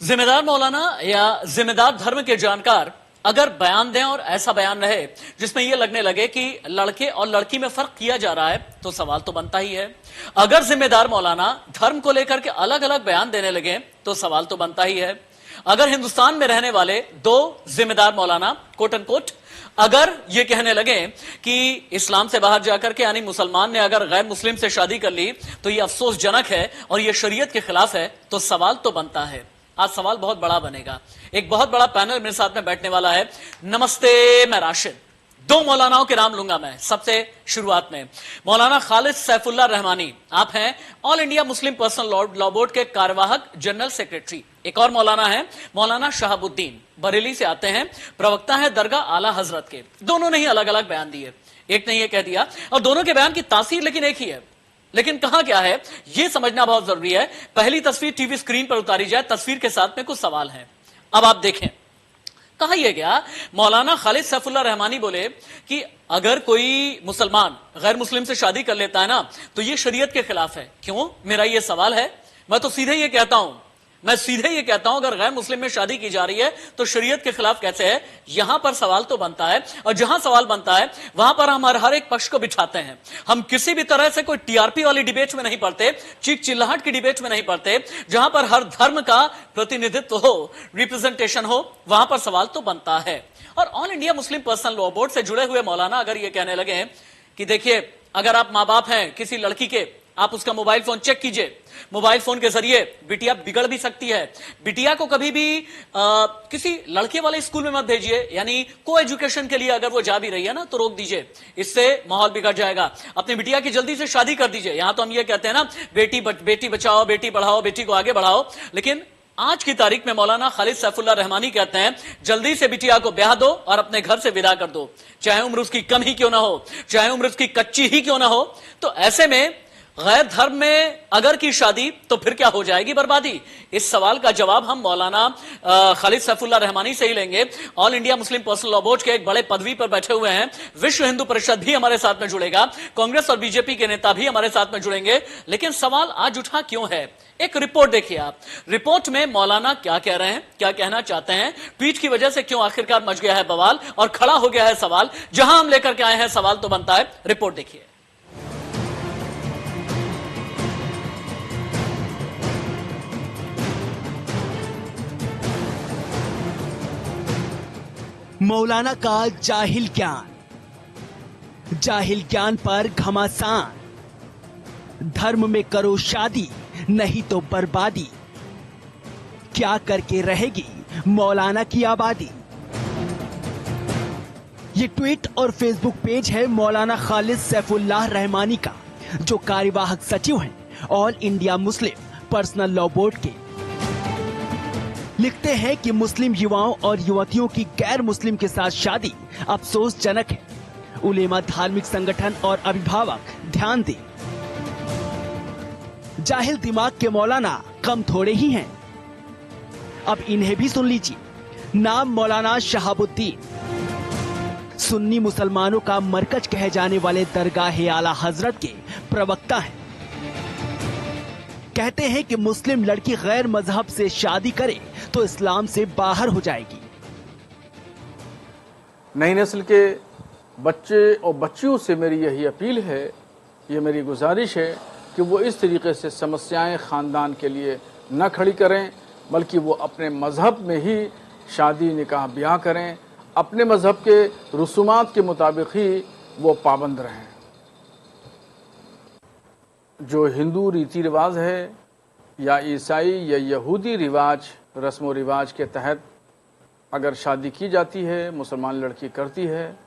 जिम्मेदार मौलाना या जिम्मेदार धर्म के जानकार अगर बयान दें और ऐसा बयान रहे जिसमें यह लगने लगे कि लड़के और लड़की में फर्क किया जा रहा है तो सवाल तो बनता ही है। अगर जिम्मेदार मौलाना धर्म को लेकर के अलग अलग बयान देने लगे तो सवाल तो बनता ही है। अगर हिंदुस्तान में रहने वाले दो जिम्मेदार मौलाना कोट एंड कोट अगर ये कहने लगे कि इस्लाम से बाहर जाकर के यानी मुसलमान ने अगर गैर मुस्लिम से शादी कर ली तो ये अफसोसजनक है और ये शरीयत के खिलाफ है, तो सवाल तो बनता है। आज सवाल बहुत बड़ा बनेगा। एक बहुत बड़ा पैनल मेरे साथ में बैठने वाला है। नमस्ते, मैं राशिद। दो मौलानाओं के नाम लूंगा मैं। सबसे शुरुआत में मौलाना खालिद सैफुल्लाह रहमानी, आप हैं all India Muslim personal law board के कार्यवाहक जनरल सेक्रेटरी। एक और मौलाना है मौलाना शहाबुद्दीन, बरेली से आते हैं, प्रवक्ता है दरगाह आला हजरत के। दोनों ने ही अलग अलग बयान दिए, एक ने यह कह दिया और दोनों के बयान की तासीर लेकिन एक ही है। लेकिन कहां क्या है यह समझना बहुत जरूरी है। पहली तस्वीर टीवी स्क्रीन पर उतारी जाए। तस्वीर के साथ में कुछ सवाल हैं, अब आप देखें। कहा यह गया, मौलाना खालिद सैफुल्लाह रहमानी बोले कि अगर कोई मुसलमान गैर मुस्लिम से शादी कर लेता है ना तो यह शरीयत के खिलाफ है। क्यों? मेरा यह सवाल है। मैं तो सीधे ये कहता हूं अगर गैर मुस्लिम में शादी की जा रही है तो शरीयत के खिलाफ कैसे है? यहां पर सवाल तो बनता है और जहां सवाल बनता है वहां पर हम हर एक पक्ष को बिठाते हैं। हम किसी भी तरह से कोई टीआरपी वाली डिबेट में नहीं पड़ते, चीख चिल्लाहट की डिबेट में नहीं पड़ते। जहां पर हर धर्म का प्रतिनिधित्व हो, रिप्रेजेंटेशन हो, वहां पर सवाल तो बनता है। और all India Muslim personal law board से जुड़े हुए मौलाना अगर यह कहने लगे कि देखिए, अगर आप मां बाप हैं किसी लड़की के, आप उसका मोबाइल फोन चेक कीजिए। मोबाइल फोन के जरिए बिटिया बिगड़ भी सकती है। बिटिया को कभी भी किसी लड़के वाले स्कूल में मत भेजिए, यानी को एजुकेशन के लिए अगर वो जा भी रही है ना तो रोक दीजिए, इससे माहौल बिगड़ जाएगा। अपनी बिटिया की जल्दी से शादी कर दीजिए। यहां तो हम ये कहते हैं ना, बेटी बचाओ, बेटी पढ़ाओ, बेटी को आगे बढ़ाओ। लेकिन आज की तारीख में मौलाना खालिद सैफुल्लाह रहमानी कहते हैं जल्दी से बिटिया को ब्याह दो और अपने घर से विदा कर दो, चाहे उम्र उसकी कम ही क्यों ना हो, चाहे उम्र उसकी कच्ची ही क्यों ना हो। तो ऐसे में गैर धर्म में अगर की शादी तो फिर क्या हो जाएगी? बर्बादी। इस सवाल का जवाब हम मौलाना खालिद सैफुल्लाह रहमानी से ही लेंगे। All India Muslim personal law board के एक बड़े पदवी पर बैठे हुए हैं। विश्व हिंदू परिषद भी हमारे साथ में जुड़ेगा, कांग्रेस और बीजेपी के नेता भी हमारे साथ में जुड़ेंगे। लेकिन सवाल आज उठा क्यों है? एक रिपोर्ट देखिए आप। रिपोर्ट में मौलाना क्या कह रहे हैं, क्या कहना चाहते हैं, ट्वीट की वजह से क्यों आखिरकार मच गया है बवाल और खड़ा हो गया है सवाल। जहां हम लेकर के आए हैं सवाल तो बनता है। रिपोर्ट देखिए। मौलाना का जाहिल ज्ञान पर घमासान। धर्म में करो शादी नहीं तो बर्बादी, क्या करके रहेगी मौलाना की आबादी। ये ट्वीट और फेसबुक पेज है मौलाना खालिद सैफुल्लाह रहमानी का, जो कार्यवाहक सचिव हैं all India Muslim personal law board के। लिखते हैं कि मुस्लिम युवाओं और युवतियों की गैर मुस्लिम के साथ शादी अफसोसजनक है। उलेमा, धार्मिक संगठन और अभिभावक ध्यान दें। जाहिल दिमाग के मौलाना कम थोड़े ही हैं। अब इन्हें भी सुन लीजिए। नाम मौलाना शहाबुद्दीन, सुन्नी मुसलमानों का मरकज कहे जाने वाले दरगाह आला हजरत के प्रवक्ता हैं। कहते हैं कि मुस्लिम लड़की गैर मजहब से शादी करे तो इस्लाम से बाहर हो जाएगी। नई नस्ल के बच्चे और बच्चियों से मेरी यही अपील है, ये मेरी गुजारिश है कि वो इस तरीके से समस्याएं ख़ानदान के लिए न खड़ी करें, बल्कि वो अपने मज़हब में ही शादी निकाह ब्याह करें, अपने मज़हब के रसूमात के मुताबिक ही वो पाबंद रहें। जो हिंदू रीति रिवाज है या ईसाई या यहूदी रिवाज रस्म व रिवाज के तहत अगर शादी की जाती है, मुसलमान लड़की करती है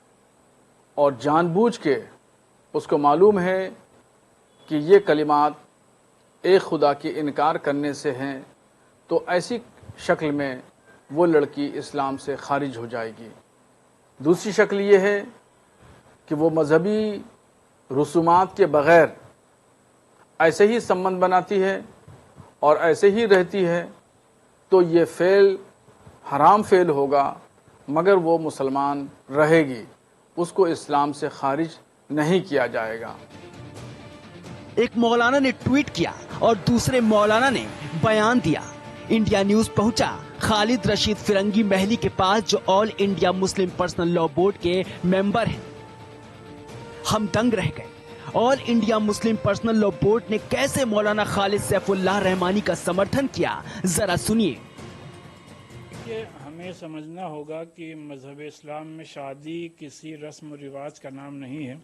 और जानबूझ के उसको मालूम है कि ये कलिमात एक खुदा के इनकार करने से हैं, तो ऐसी शक्ल में वो लड़की इस्लाम से खारिज हो जाएगी। दूसरी शक्ल ये है कि वो मजहबी रसूमात के बग़ैर ऐसे ही संबंध बनाती है और ऐसे ही रहती है, तो ये फ़ेल हराम फ़ेल होगा, मगर वो मुसलमान रहेगी, उसको इस्लाम से खारिज नहीं किया जाएगा। एक मौलाना ने ट्वीट किया और दूसरे मौलाना ने बयान दिया। इंडिया न्यूज पहुंचा खालिद रशीद फिरंगी महली के पास, जो all India Muslim personal law board के मेंबर हैं। हम दंग रह गए। All India Muslim personal law board ने कैसे मौलाना खालिद सैफुल्लाह रहमानी का समर्थन किया, जरा सुनिए। हमें समझना होगा कि मजहब इस्लाम में शादी किसी रस्म और रिवाज का नाम नहीं है,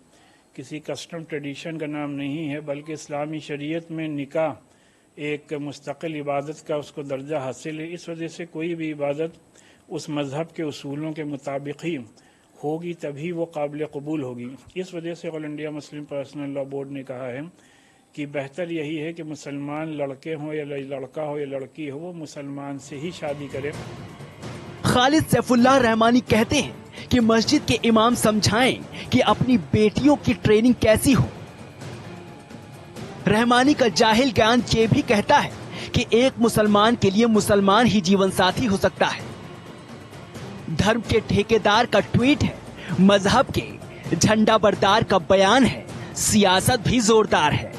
किसी कस्टम ट्रेडिशन का नाम नहीं है, बल्कि इस्लामी शरीयत में निकाह एक मुस्तकिल इबादत का उसको दर्जा हासिल है। इस वजह से कोई भी इबादत उस मज़हब के उसूलों के मुताबिक ही होगी, तभी वो काबिल कबूल होगी। इस वजह से all India Muslim personal law board ने कहा है कि बेहतर यही है कि मुसलमान लड़के हों या लड़का हो या लड़की हो, वो मुसलमान से ही शादी करे। खालिद सैफुल्लाह रहमानी कहते हैं कि मस्जिद के इमाम समझाएं कि अपनी बेटियों की ट्रेनिंग कैसी हो। रहमानी का जाहिल ज्ञान ये भी कहता है कि एक मुसलमान के लिए मुसलमान ही जीवन साथी हो सकता है। धर्म के ठेकेदार का ट्वीट है, मजहब के झंडा बरदार का बयान है, सियासत भी जोरदार है।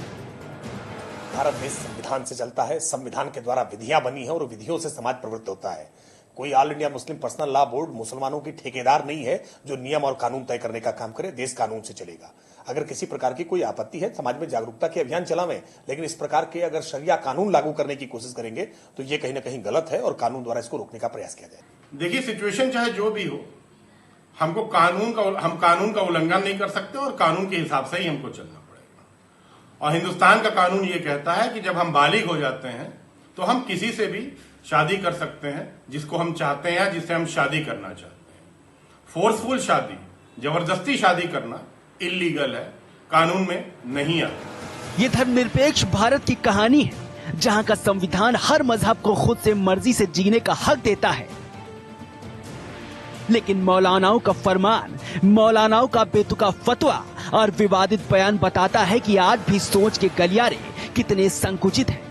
भारत देश संविधान से चलता है, संविधान के द्वारा विधियां बनी है और विधियों से समाज प्रवृत्त होता है। कोई all India Muslim personal law board मुसलमानों की ठेकेदार नहीं है जो नियम और कानून तय करने का काम करे। देश कानून से चलेगा। अगर किसी प्रकार की कोई आपत्ति है, समाज में जागरूकता के अभियान चलावें, लेकिन इस प्रकार के अगर शरिया कानून लागू करने की कोशिश करेंगे तो ये कहीं ना कहीं गलत है और कानून द्वारा इसको रोकने का प्रयास किया जाए। देखिए, सिचुएशन चाहे जो भी हो, हम कानून का उल्लंघन नहीं कर सकते और कानून के हिसाब से ही हमको चलना पड़ेगा। और हिंदुस्तान का कानून ये कहता है कि जब हम बालिग हो जाते हैं तो हम किसी से भी शादी कर सकते हैं जिसको हम चाहते हैं या जिससे हम शादी करना चाहते हैं। फोर्सफुल शादी, जबरदस्ती शादी करना इलीगल है, कानून में नहीं आता। ये धर्मनिरपेक्ष भारत की कहानी है, जहां का संविधान हर मजहब को खुद से मर्जी से जीने का हक देता है। लेकिन मौलानाओं का फरमान, मौलानाओं का बेतुका फतवा और विवादित बयान बताता है कि आज भी सोच के गलियारे कितने संकुचित हैं।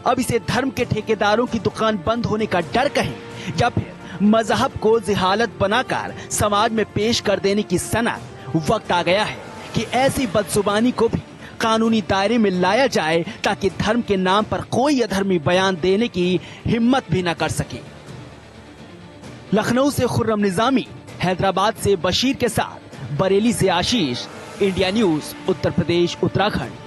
अब इसे धर्म के ठेकेदारों की दुकान बंद होने का डर कहें या फिर मजहब को जिहालत बनाकर समाज में पेश कर देने की सनद, वक्त आ गया है कि ऐसी बदजुबानी को भी कानूनी दायरे में लाया जाए ताकि धर्म के नाम पर कोई अधर्मी बयान देने की हिम्मत भी न कर सके। लखनऊ से खुर्रम निजामी, हैदराबाद से बशीर के साथ बरेली से आशीष, इंडिया न्यूज, उत्तर प्रदेश, उत्तराखंड।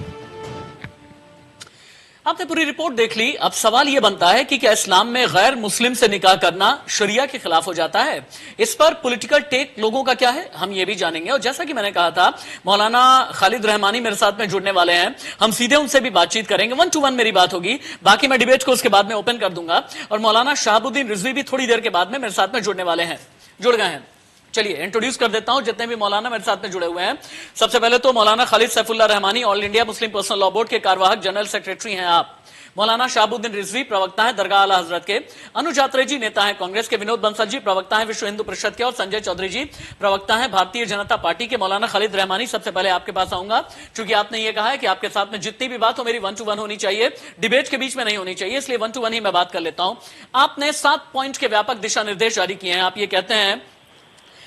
आपने पूरी रिपोर्ट देख ली। अब सवाल यह बनता है कि क्या इस्लाम में गैर मुस्लिम से निकाह करना शरिया के खिलाफ हो जाता है? इस पर पॉलिटिकल टेक लोगों का क्या है, हम ये भी जानेंगे। और जैसा कि मैंने कहा था, मौलाना खालिद रहमानी मेरे साथ में जुड़ने वाले हैं। हम सीधे उनसे भी बातचीत करेंगे, 1 to 1 मेरी बात होगी। बाकी मैं डिबेट को उसके बाद में ओपन कर दूंगा। और मौलाना शहाबुद्दीन रिजवी भी थोड़ी देर के बाद में मेरे साथ में जुड़ने वाले हैं, जुड़ गए हैं। चलिए इंट्रोड्यूस कर देता हूं जितने भी मौलाना मेरे साथ में जुड़े हुए हैं। सबसे पहले तो मौलाना Khalid Saifullah Rahmani, all India Muslim personal law board के कार्यवाहक जनरल सेक्रेटरी हैं आप। मौलाना शहाबुद्दीन रिजवी प्रवक्ता हैं दरगाह आला हजरत के। अनुज यात्रे जी नेता हैं कांग्रेस के। विनोद बंसल जी प्रवक्ता हैं विश्व हिंदू परिषद के। और संजय चौधरी जी प्रवक्ता हैं भारतीय जनता पार्टी के। मौलाना खालिद रहमानी, सबसे पहले आपके पास आऊंगा, क्योंकि आपने ये कहा है कि आपके साथ में जितनी भी बात हो मेरी 1 to 1 होनी चाहिए, डिबेट के बीच में नहीं होनी चाहिए, इसलिए 1 to 1 ही मैं बात कर लेता हूं। आपने 7 पॉइंट के व्यापक दिशा निर्देश जारी किए हैं। आप ये कहते हैं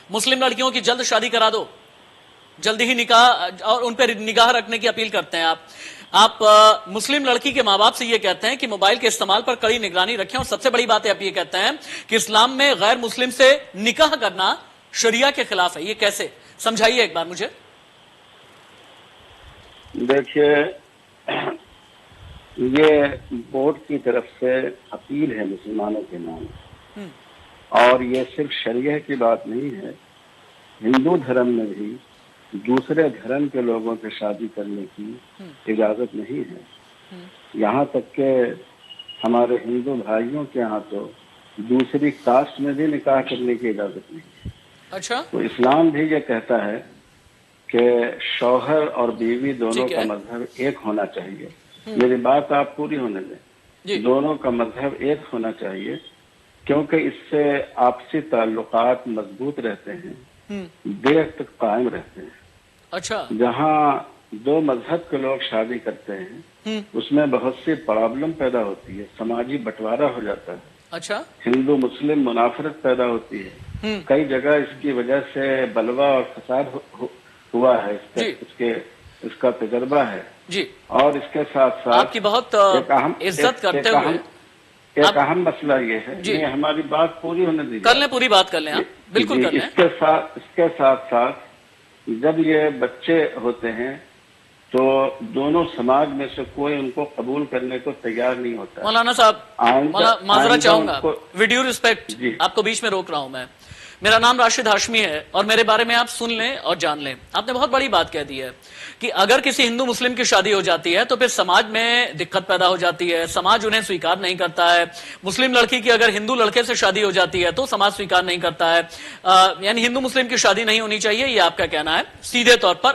मुस्लिम लड़कियों की जल्द शादी करा दो, जल्दी ही निकाह और उन पर निगाह रखने की अपील करते हैं आप मुस्लिम लड़की के माँ बाप से ये कहते हैं कि मोबाइल के इस्तेमाल पर कड़ी निगरानी रखें। और सबसे बड़ी बात है, आप ये कहते हैं कि इस्लाम में गैर मुस्लिम से निकाह करना शरिया के खिलाफ है। ये कैसे, समझाइए एक बार मुझे। देखिए, ये बोर्ड की तरफ से अपील है मुसलमानों के नाम, और ये सिर्फ शरिया की बात नहीं है। हिंदू धर्म में भी दूसरे धर्म के लोगों से शादी करने की इजाजत नहीं है। यहाँ तक के हमारे हिंदू भाइयों के यहाँ तो दूसरी कास्ट में भी निकाह करने की इजाजत नहीं है। अच्छा, तो इस्लाम भी ये कहता है कि शौहर और बीवी दोनों का मजहब एक होना चाहिए। मेरी बात आप पूरी होने दें। दोनों का मजहब एक होना चाहिए, क्योंकि इससे आपसी ताल्लुकात मजबूत रहते हैं, देर तक कायम रहते हैं। अच्छा, जहाँ 2 मजहब के लोग शादी करते हैं उसमें बहुत सी प्रॉब्लम पैदा होती है, समाजी बंटवारा हो जाता है। अच्छा, हिंदू मुस्लिम मुनाफरत पैदा होती है। कई जगह इसकी वजह से बलवा और फसाद हुआ है। इसके इसका तजर्बा है जी। और इसके साथ साथ आपकी बहुत इज्जत करते हुए एक अहम मसला ये है, नहीं हमारी बात पूरी होने दीजिए। कर लें, पूरी बात कर लें आप, बिल्कुल कर लें। इसके साथ साथ जब ये बच्चे होते हैं तो दोनों समाज में से कोई उनको कबूल करने को तैयार नहीं होता। मौलाना साहब, माजरा चाहूंगा, विद ड्यू रिस्पेक्ट आपको बीच में रोक रहा हूं मैं। मेरा नाम राशिद हाशमी है और मेरे बारे में आप सुन लें और जान लें। आपने बहुत बड़ी बात कह दी है कि अगर किसी हिंदू मुस्लिम की शादी हो जाती है तो फिर समाज में दिक्कत पैदा हो जाती है, समाज उन्हें स्वीकार नहीं करता है। मुस्लिम लड़की की अगर हिंदू लड़के से शादी हो जाती है तो समाज स्वीकार नहीं करता है। यानी हिंदू मुस्लिम की शादी नहीं होनी चाहिए, ये आपका कहना है सीधे तौर पर।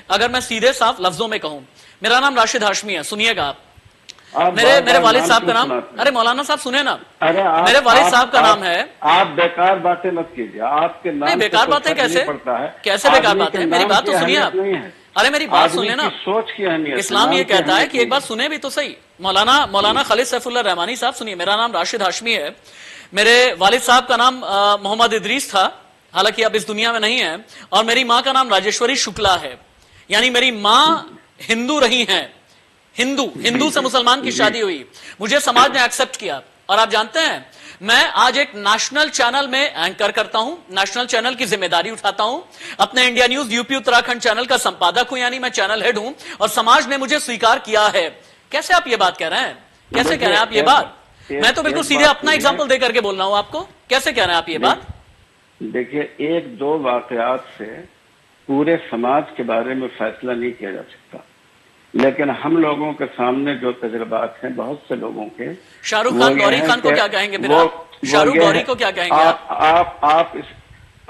अगर मैं सीधे साफ लफ्जों में कहूं, मेरा नाम राशिद हाशमी है, सुनिएगा आप। मेरे वालिद साहब का नाम, अरे मौलाना साहब सुने ना, मेरे वालिद साहब का नाम है। आप बेकार बातें मत कीजिए, आपके नाम नहीं बेकार बातें कैसे, कैसे बेकार बातें? मेरी बात तो सुनिए आप। अरे मेरी बात सुन लेना। सोच की अहमियत, इस्लाम ये कहता है कि एक बार सुने भी तो सही। मौलाना खालिद सैफुल्लाह रहमानी साहब सुनिए, मेरा नाम राशिद हाशमी है। मेरे वालिद साहब का नाम मोहम्मद इदरीस था, हालांकि अब इस दुनिया में नहीं है। और मेरी माँ का नाम राजेश्वरी शुक्ला है, यानी मेरी माँ हिंदू रही हैं। हिंदू से मुसलमान की शादी हुई, मुझे समाज ने एक्सेप्ट किया। और आप जानते हैं मैं आज एक नेशनल चैनल में एंकर करता हूं, नेशनल चैनल की जिम्मेदारी उठाता हूं, अपने India news UP Uttarakhand channel का संपादक हूं, यानी मैं चैनल हेड हूं और समाज ने मुझे स्वीकार किया है। कैसे आप ये बात कह रहे हैं? कैसे कह रहे हैं आप ये बात? मैं तो बिल्कुल सीधे अपना एग्जाम्पल दे करके बोल रहा हूं आपको। कैसे कह रहे हैं आप ये बात? देखिए, एक दो वाकयात से पूरे समाज के बारे में फैसला नहीं किया जा सकता, लेकिन हम लोगों के सामने जो तजुर्बात हैं बहुत से लोगों के। शाहरुख खान गौरी खान को क्या कहेंगे? शाहरुख गौरी को क्या कहेंगे?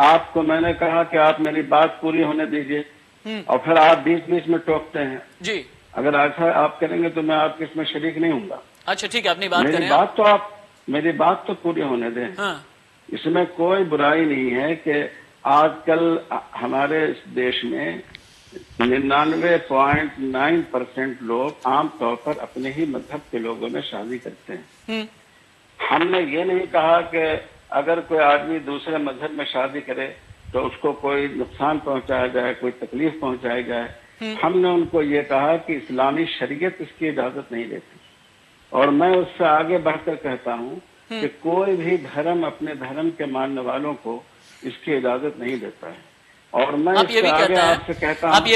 आपको मैंने कहा कि आप मेरी बात पूरी होने दीजिए और फिर आप बीच बीच में टोकते हैं जी। अगर ऐसा आप करेंगे तो मैं आपके इसमें शरीक नहीं हूंगा। अच्छा ठीक है, अपनी बात करें। मेरी बात तो पूरी होने दें। हाँ। इसमें कोई बुराई नहीं है कि आजकल हमारे इस देश में 99.9% लोग आमतौर पर अपने ही मजहब के लोगों में शादी करते हैं। हमने ये नहीं कहा कि अगर कोई आदमी दूसरे मजहब में शादी करे तो उसको कोई नुकसान पहुंचाया जाए, कोई तकलीफ पहुंचाई जाए। हमने उनको ये कहा कि इस्लामी शरीयत इसकी इजाजत नहीं देती। और मैं उससे आगे बढ़कर कहता हूँ कि कोई भी धर्म अपने धर्म के मानने वालों को इसकी इजाजत नहीं देता है। और मैं आप ये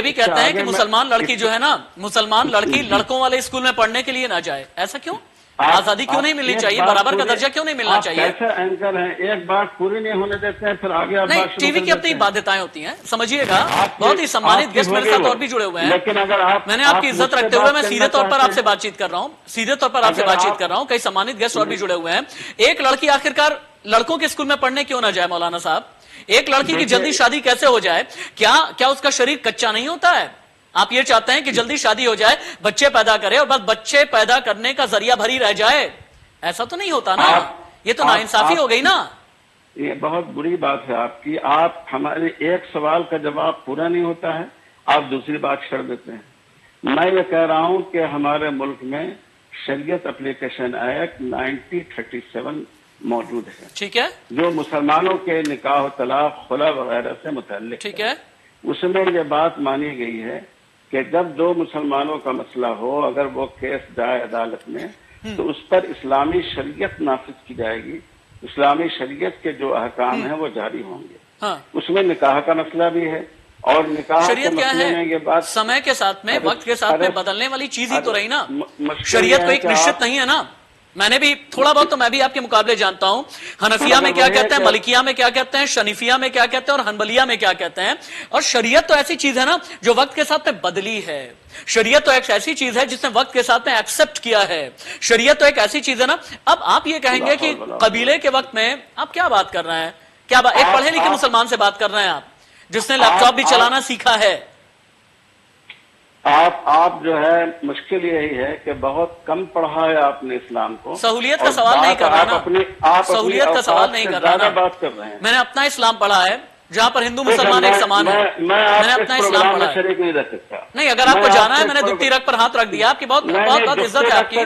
भी कहते हैं कि मुसलमान लड़की जो है ना, मुसलमान लड़की लड़कों वाले स्कूल में पढ़ने के लिए ना जाए। ऐसा क्यों? आजादी क्यों नहीं मिलनी चाहिए? बराबर का दर्जा क्यों नहीं मिलना चाहिए? कैसे एंकर हैं, एक बात पूरी नहीं होने देते हैं फिर आगे नहीं, टीवी की अपनी बाध्यताएं होती हैं, समझिएगा। बहुत ही सम्मानित गेस्ट मेरे साथ और भी जुड़े हुए हैं, लेकिन अगर मैंने आपकी इज्जत रखते हुए मैं सीधे तौर पर आपसे बातचीत कर रहा हूँ, सीधे तौर पर आपसे बातचीत कर रहा हूँ। कई सम्मानित गेस्ट और भी जुड़े हुए हैं। एक लड़की आखिरकार लड़कों के स्कूल में पढ़ने क्यों ना जाए मौलाना साहब? एक लड़की की जल्दी शादी कैसे हो जाए? क्या उसका शरीर कच्चा नहीं होता है? आप ये चाहते हैं कि जल्दी शादी हो जाए, बच्चे पैदा करे और बस बच्चे पैदा करने का जरिया भरी रह जाए? ऐसा तो नहीं होता ना, ये तो नाइंसाफी हो गई ना। ये बहुत बुरी बात है आपकी। आप हमारे एक सवाल का जवाब पूरा नहीं होता है, आप दूसरी बात छोड़ देते हैं। मैं ये कह रहा हूं कि हमारे मुल्क में शरीयत एप्लीकेशन एक्ट 1937 मौजूद है, ठीक है, जो मुसलमानों के निकाह, तलाक, खुला वगैरह से मुतल्लिक, ठीक है। उसमें ये बात मानी गई है कि जब दो मुसलमानों का मसला हो, अगर वो केस जाए अदालत में तो उस पर इस्लामी शरीयत नाफिज की जाएगी, इस्लामी शरीयत के जो अहकाम हैं वो जारी होंगे। हाँ। उसमें निकाह का मसला भी है और निकाह शरीयत क्या है? ये बात समय के साथ में, वक्त के साथ में बदलने वाली चीज ही तो रही ना। शरीयत को एक निश्चित नहीं है ना। मैंने भी थोड़ा बहुत तो मैं भी आपके मुकाबले जानता हूं। हनफिया में क्या कहते हैं, मलिकिया में क्या कहते हैं, शनीफिया में क्या कहते हैं और हनबलिया में क्या कहते हैं। और शरीयत तो ऐसी चीज है ना जो वक्त के साथ में बदली है। शरीयत तो एक ऐसी चीज है जिसने वक्त के साथ में एक्सेप्ट किया है। शरीयत तो एक ऐसी चीज है ना। अब आप ये कहेंगे कि कबीले के वक्त में आप क्या बात कर रहे हैं? क्या एक पढ़े लिखे मुसलमान से बात कर रहे हैं आप, जिसने लैपटॉप भी चलाना सीखा है? आप जो है, मुश्किल यही है कि बहुत कम पढ़ा है आपने इस्लाम को। सहूलियत का सवाल नहीं कर रहा ना, सहूलियत का सवाल नहीं कर रहा ना, बात कर रहे हैं। मैंने अपना इस्लाम पढ़ा है जहाँ पर हिंदू मुसलमान एक समान है। मैंने अपना इस्लाम पढ़ा है। नहीं रख सकता। नहीं, अगर आपको जाना है, मैंने दुखती रग पर हाथ रख दिया। आपकी बहुत बहुत इज्जत है आपकी।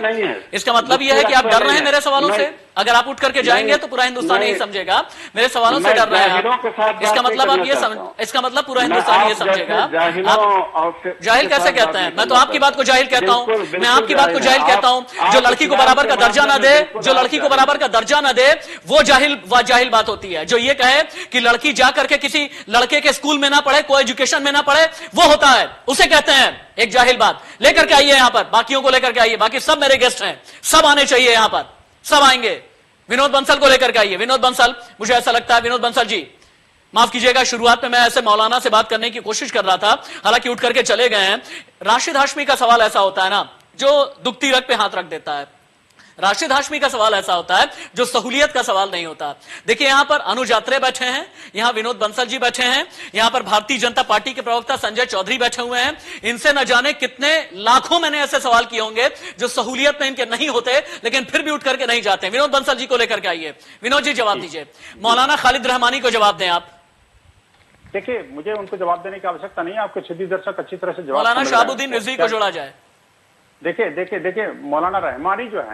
इसका मतलब यह है कि आप डर रहे हैं मेरे सवालों से। अगर आप उठ करके जाएंगे तो पूरा हिंदुस्तान यही समझेगा। मेरे सवालों से डर रहे हैं आप। इसका मतलब आप ये इसका मतलब पूरा हिंदुस्तान ये समझेगा। आप जाहिल कैसे कहते हैं? मैं तो आपकी बात को जाहिल कहता हूं, मैं आपकी बात को जाहिल कहता हूं। जो लड़की को बराबर का दर्जा ना दे, जो लड़की को बराबर का दर्जा ना दे, वो जाहिल बात होती है। जो ये कहे कि लड़की जाकर के किसी लड़के के स्कूल में ना पढ़े, कोई एजुकेशन में ना पढ़े, वो होता है, उसे कहते हैं एक जाहिल बात। लेकर के आइए यहां पर, बाकियों को लेकर के आइए, बाकी सब मेरे गेस्ट हैं, सब आने चाहिए यहां पर, सब आएंगे। विनोद बंसल को लेकर के आइए। विनोद बंसल, मुझे ऐसा लगता है विनोद बंसल जी, माफ कीजिएगा, शुरुआत में मैं ऐसे मौलाना से बात करने की कोशिश कर रहा था, हालांकि उठ करके चले गए हैं। राशिद हाशमी का सवाल ऐसा होता है ना, जो दुखती रग पे हाथ रख देता है। राशिद हाशमी का सवाल ऐसा होता है जो सहूलियत का सवाल नहीं होता। देखिए, यहां पर अनुज यात्रे बैठे हैं, यहां विनोद बंसल जी बैठे हैं, यहां पर भारतीय जनता पार्टी के प्रवक्ता संजय चौधरी बैठे हुए हैं। इनसे न जाने कितने लाखों मैंने ऐसे सवाल किए होंगे जो सहूलियत में इनके नहीं होते, लेकिन फिर भी उठ करके नहीं जाते। विनोद बंसल जी को लेकर के आइए। विनोद जी जवाब दीजिए। मौलाना खालिद रहमानी को जवाब दें आप। देखिए, मुझे उनको जवाब देने की आवश्यकता नहीं है, आपके क्षितिज दर्शक अच्छी तरह से जवाब। मौलाना शहाबुद्दीन रिजवी को जोड़ा जाए। देखिए, मौलाना रहमानी जो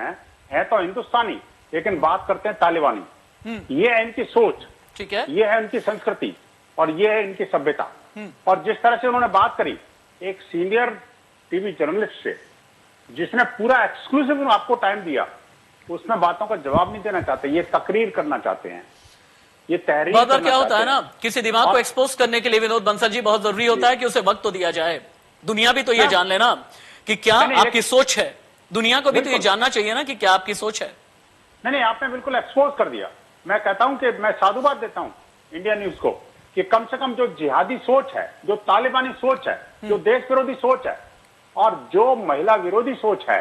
है तो हिंदुस्तानी, लेकिन बात करते हैं तालिबानी। ये है इनकी सोच, ठीक है, ये है इनकी संस्कृति और ये है इनकी सभ्यता। और जिस तरह से उन्होंने बात करी एक सीनियर टीवी जर्नलिस्ट से, जिसने पूरा एक्सक्लूसिव आपको टाइम दिया, उसमें बातों का जवाब नहीं देना चाहते, ये तकरीर करना चाहते हैं, ये तहरीर बहुत बार क्या होता है ना, किसी दिमाग को एक्सपोज करने के लिए विनोद बंसल जी बहुत जरूरी होता है कि उसे वक्त तो दिया जाए। दुनिया भी तो ये जान लेना कि क्या आपकी सोच है, दुनिया को भी तो ये जानना चाहिए ना कि क्या आपकी सोच है। नहीं, आपने बिल्कुल एक्सपोज कर दिया। मैं कहता हूं कि मैं साधुवाद देता हूं इंडिया न्यूज को कि कम से कम जो जिहादी सोच है, जो तालिबानी सोच है, जो देश विरोधी सोच है और जो महिला विरोधी सोच है,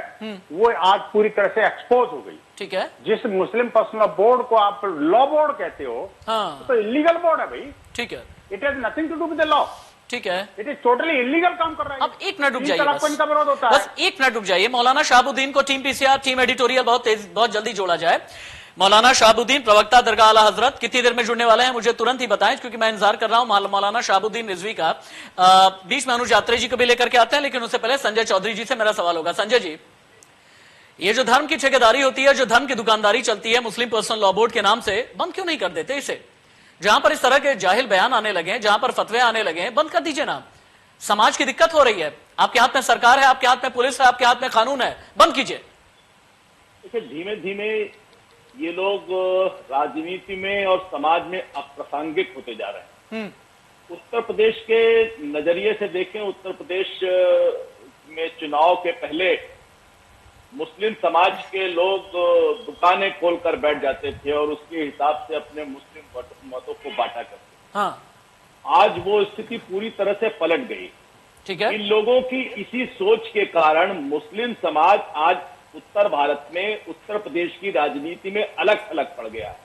वो आज पूरी तरह से एक्सपोज हो गई। ठीक है, जिस मुस्लिम पर्सनल बोर्ड को आप लॉ बोर्ड कहते हो, तो इलीगल बोर्ड है भाई। ठीक है, it has nothing to do with the law. ठीक है, इट इज टोटली इलीगल काम कर रहा है। अब एक मिनट रुक जाइए, इनका विरोध होता है। बस एक मिनट रुक जाइए। मौलाना शहाबुद्दीन को टीम पीसीआर, टीम एडिटोरियल बहुत जल्दी जोड़ा जाए। मौलाना शहाबुद्दीन, प्रवक्ता दरगाह आला हजरत, कितनी देर में जुड़ने वाले हैं मुझे तुरंत ही बताएं, क्योंकि मैं इंतजार कर रहा हूं मौलाना शहाबुद्दीन रिजवी का। बीच में अनुज यात्रे जी को भी लेकर के आते हैं, लेकिन उससे पहले संजय चौधरी जी से मेरा सवाल होगा। संजय जी, ये जो धर्म की ठेकेदारी होती है, जो धर्म की दुकानदारी चलती है मुस्लिम पर्सनल लॉ बोर्ड के नाम से, बंद क्यों नहीं कर देते इसे? जहां पर इस तरह के जाहिल बयान आने लगे, जहां पर फतवे आने लगे, बंद कर दीजिए ना। समाज की दिक्कत हो रही है, आपके हाथ में सरकार है, आपके हाथ में पुलिस है, आपके हाथ में कानून है, बंद कीजिए। देखिए, धीमे धीमे ये लोग राजनीति में और समाज में अप्रासंगिक होते जा रहे हैं। उत्तर प्रदेश के नजरिए से देखें, उत्तर प्रदेश में चुनाव के पहले मुस्लिम समाज के लोग दुकानें खोलकर बैठ जाते थे और उसके हिसाब से अपने मुस्लिम मतों को बांटा करते थे। हाँ, आज वो स्थिति पूरी तरह से पलट गई। ठीक है, इन लोगों की इसी सोच के कारण मुस्लिम समाज आज उत्तर भारत में, उत्तर प्रदेश की राजनीति में अलग अलग पड़ गया।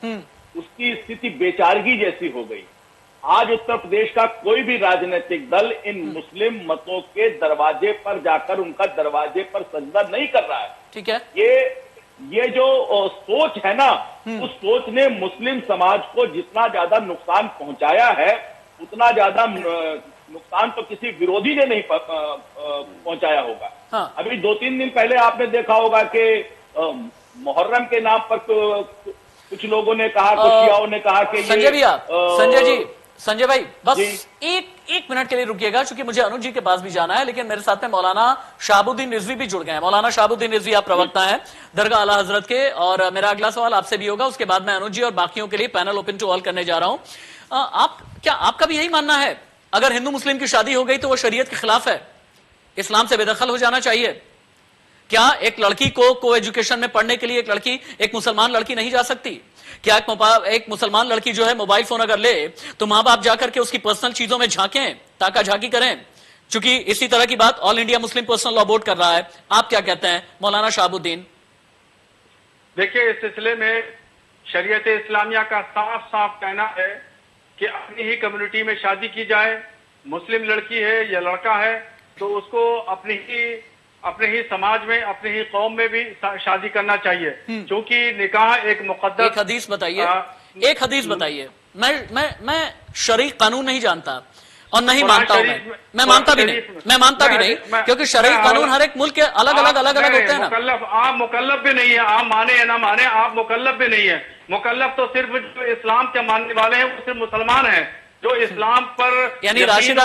उसकी स्थिति बेचारगी जैसी हो गई। आज उत्तर प्रदेश का कोई भी राजनीतिक दल इन मुस्लिम मतों के दरवाजे पर जाकर उनका दरवाजे पर सजदा नहीं कर रहा है। ठीक है, ये जो सोच है ना, उस सोच ने मुस्लिम समाज को जितना ज्यादा नुकसान पहुंचाया है, उतना ज्यादा नुकसान तो किसी विरोधी ने नहीं पहुंचाया होगा। हाँ। अभी 2-3 दिन पहले आपने देखा होगा कि मुहर्रम के नाम पर कुछ लोगों ने कहा, कुछ शियाओं ने कहा कि संजय भैया, संजय जी, संजय भाई, बस एक मिनट के लिए रुकिएगा, क्योंकि मुझे अनुज जी के पास भी जाना है, लेकिन मेरे साथ में मौलाना शहाबुद्दीन रिजवी भी जुड़ गए हैं। मौलाना शहाबुद्दीन रिजवी, आप प्रवक्ता हैं दरगाह आला हजरत के, और मेरा अगला सवाल आपसे भी होगा, उसके बाद मैं अनुज जी और बाकियों के लिए पैनल ओपन टू ऑल करने जा रहा हूं। आपका भी यही मानना है, अगर हिंदू मुस्लिम की शादी हो गई तो वो शरीयत के खिलाफ है, इस्लाम से बेदखल हो जाना चाहिए? क्या एक लड़की को एजुकेशन में पढ़ने के लिए एक मुसलमान लड़की नहीं जा सकती? क्या एक मुसलमान लड़की जो है मोबाइल फोन अगर ले तो मां बाप जाकर के उसकी पर्सनल चीजों में झांकें, ताका झाकी करें? चूंकि इसी तरह की बात all India Muslim personal law board कर रहा है। आप क्या कहते हैं मौलाना शहाबुद्दीन? देखिए, इस सिलसिले में शरीयत इस्लामिया का साफ साफ कहना है कि अपनी ही कम्युनिटी में शादी की जाए, मुस्लिम लड़की है या लड़का है तो उसको अपने ही समाज में, अपने ही कौम में भी शादी करना चाहिए, क्योंकि निकाह एक मुकद्दस। एक हदीस बताइए, एक हदीस बताइए। मैं शरई कानून नहीं जानता, और नहीं मानता हूं मैं मानता भी नहीं, क्योंकि शरई कानून हर एक मुल्क के अलग अलग होते हैं ना। आप मुकल्लफ भी नहीं है, आप माने या ना माने, आप मुकल्लफ भी नहीं है। मुकल्लफ तो सिर्फ जो इस्लाम के मानने वाले हैं वो सिर्फ मुसलमान हैं, जो इस्लाम पर यानी राशिद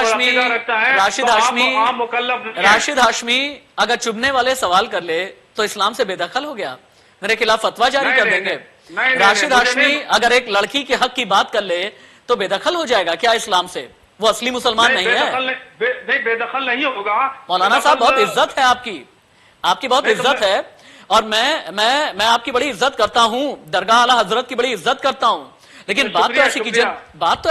हाशमी अगर चुभने वाले सवाल कर ले तो इस्लाम से बेदखल हो गया, मेरे खिलाफ फतवा जारी कर देंगे। राशिद हाशमी अगर एक लड़की के हक की बात कर ले तो बेदखल हो जाएगा क्या इस्लाम से? वो असली मुसलमान नहीं है। नहीं, बेदखल नहीं होगा। मौलाना साहब बहुत इज्जत है आपकी बहुत इज्जत है, और मैं आपकी बड़ी इज्जत करता हूं, दरगाह आला हजरत की बड़ी इज्जत करता हूं, लेकिन बात तो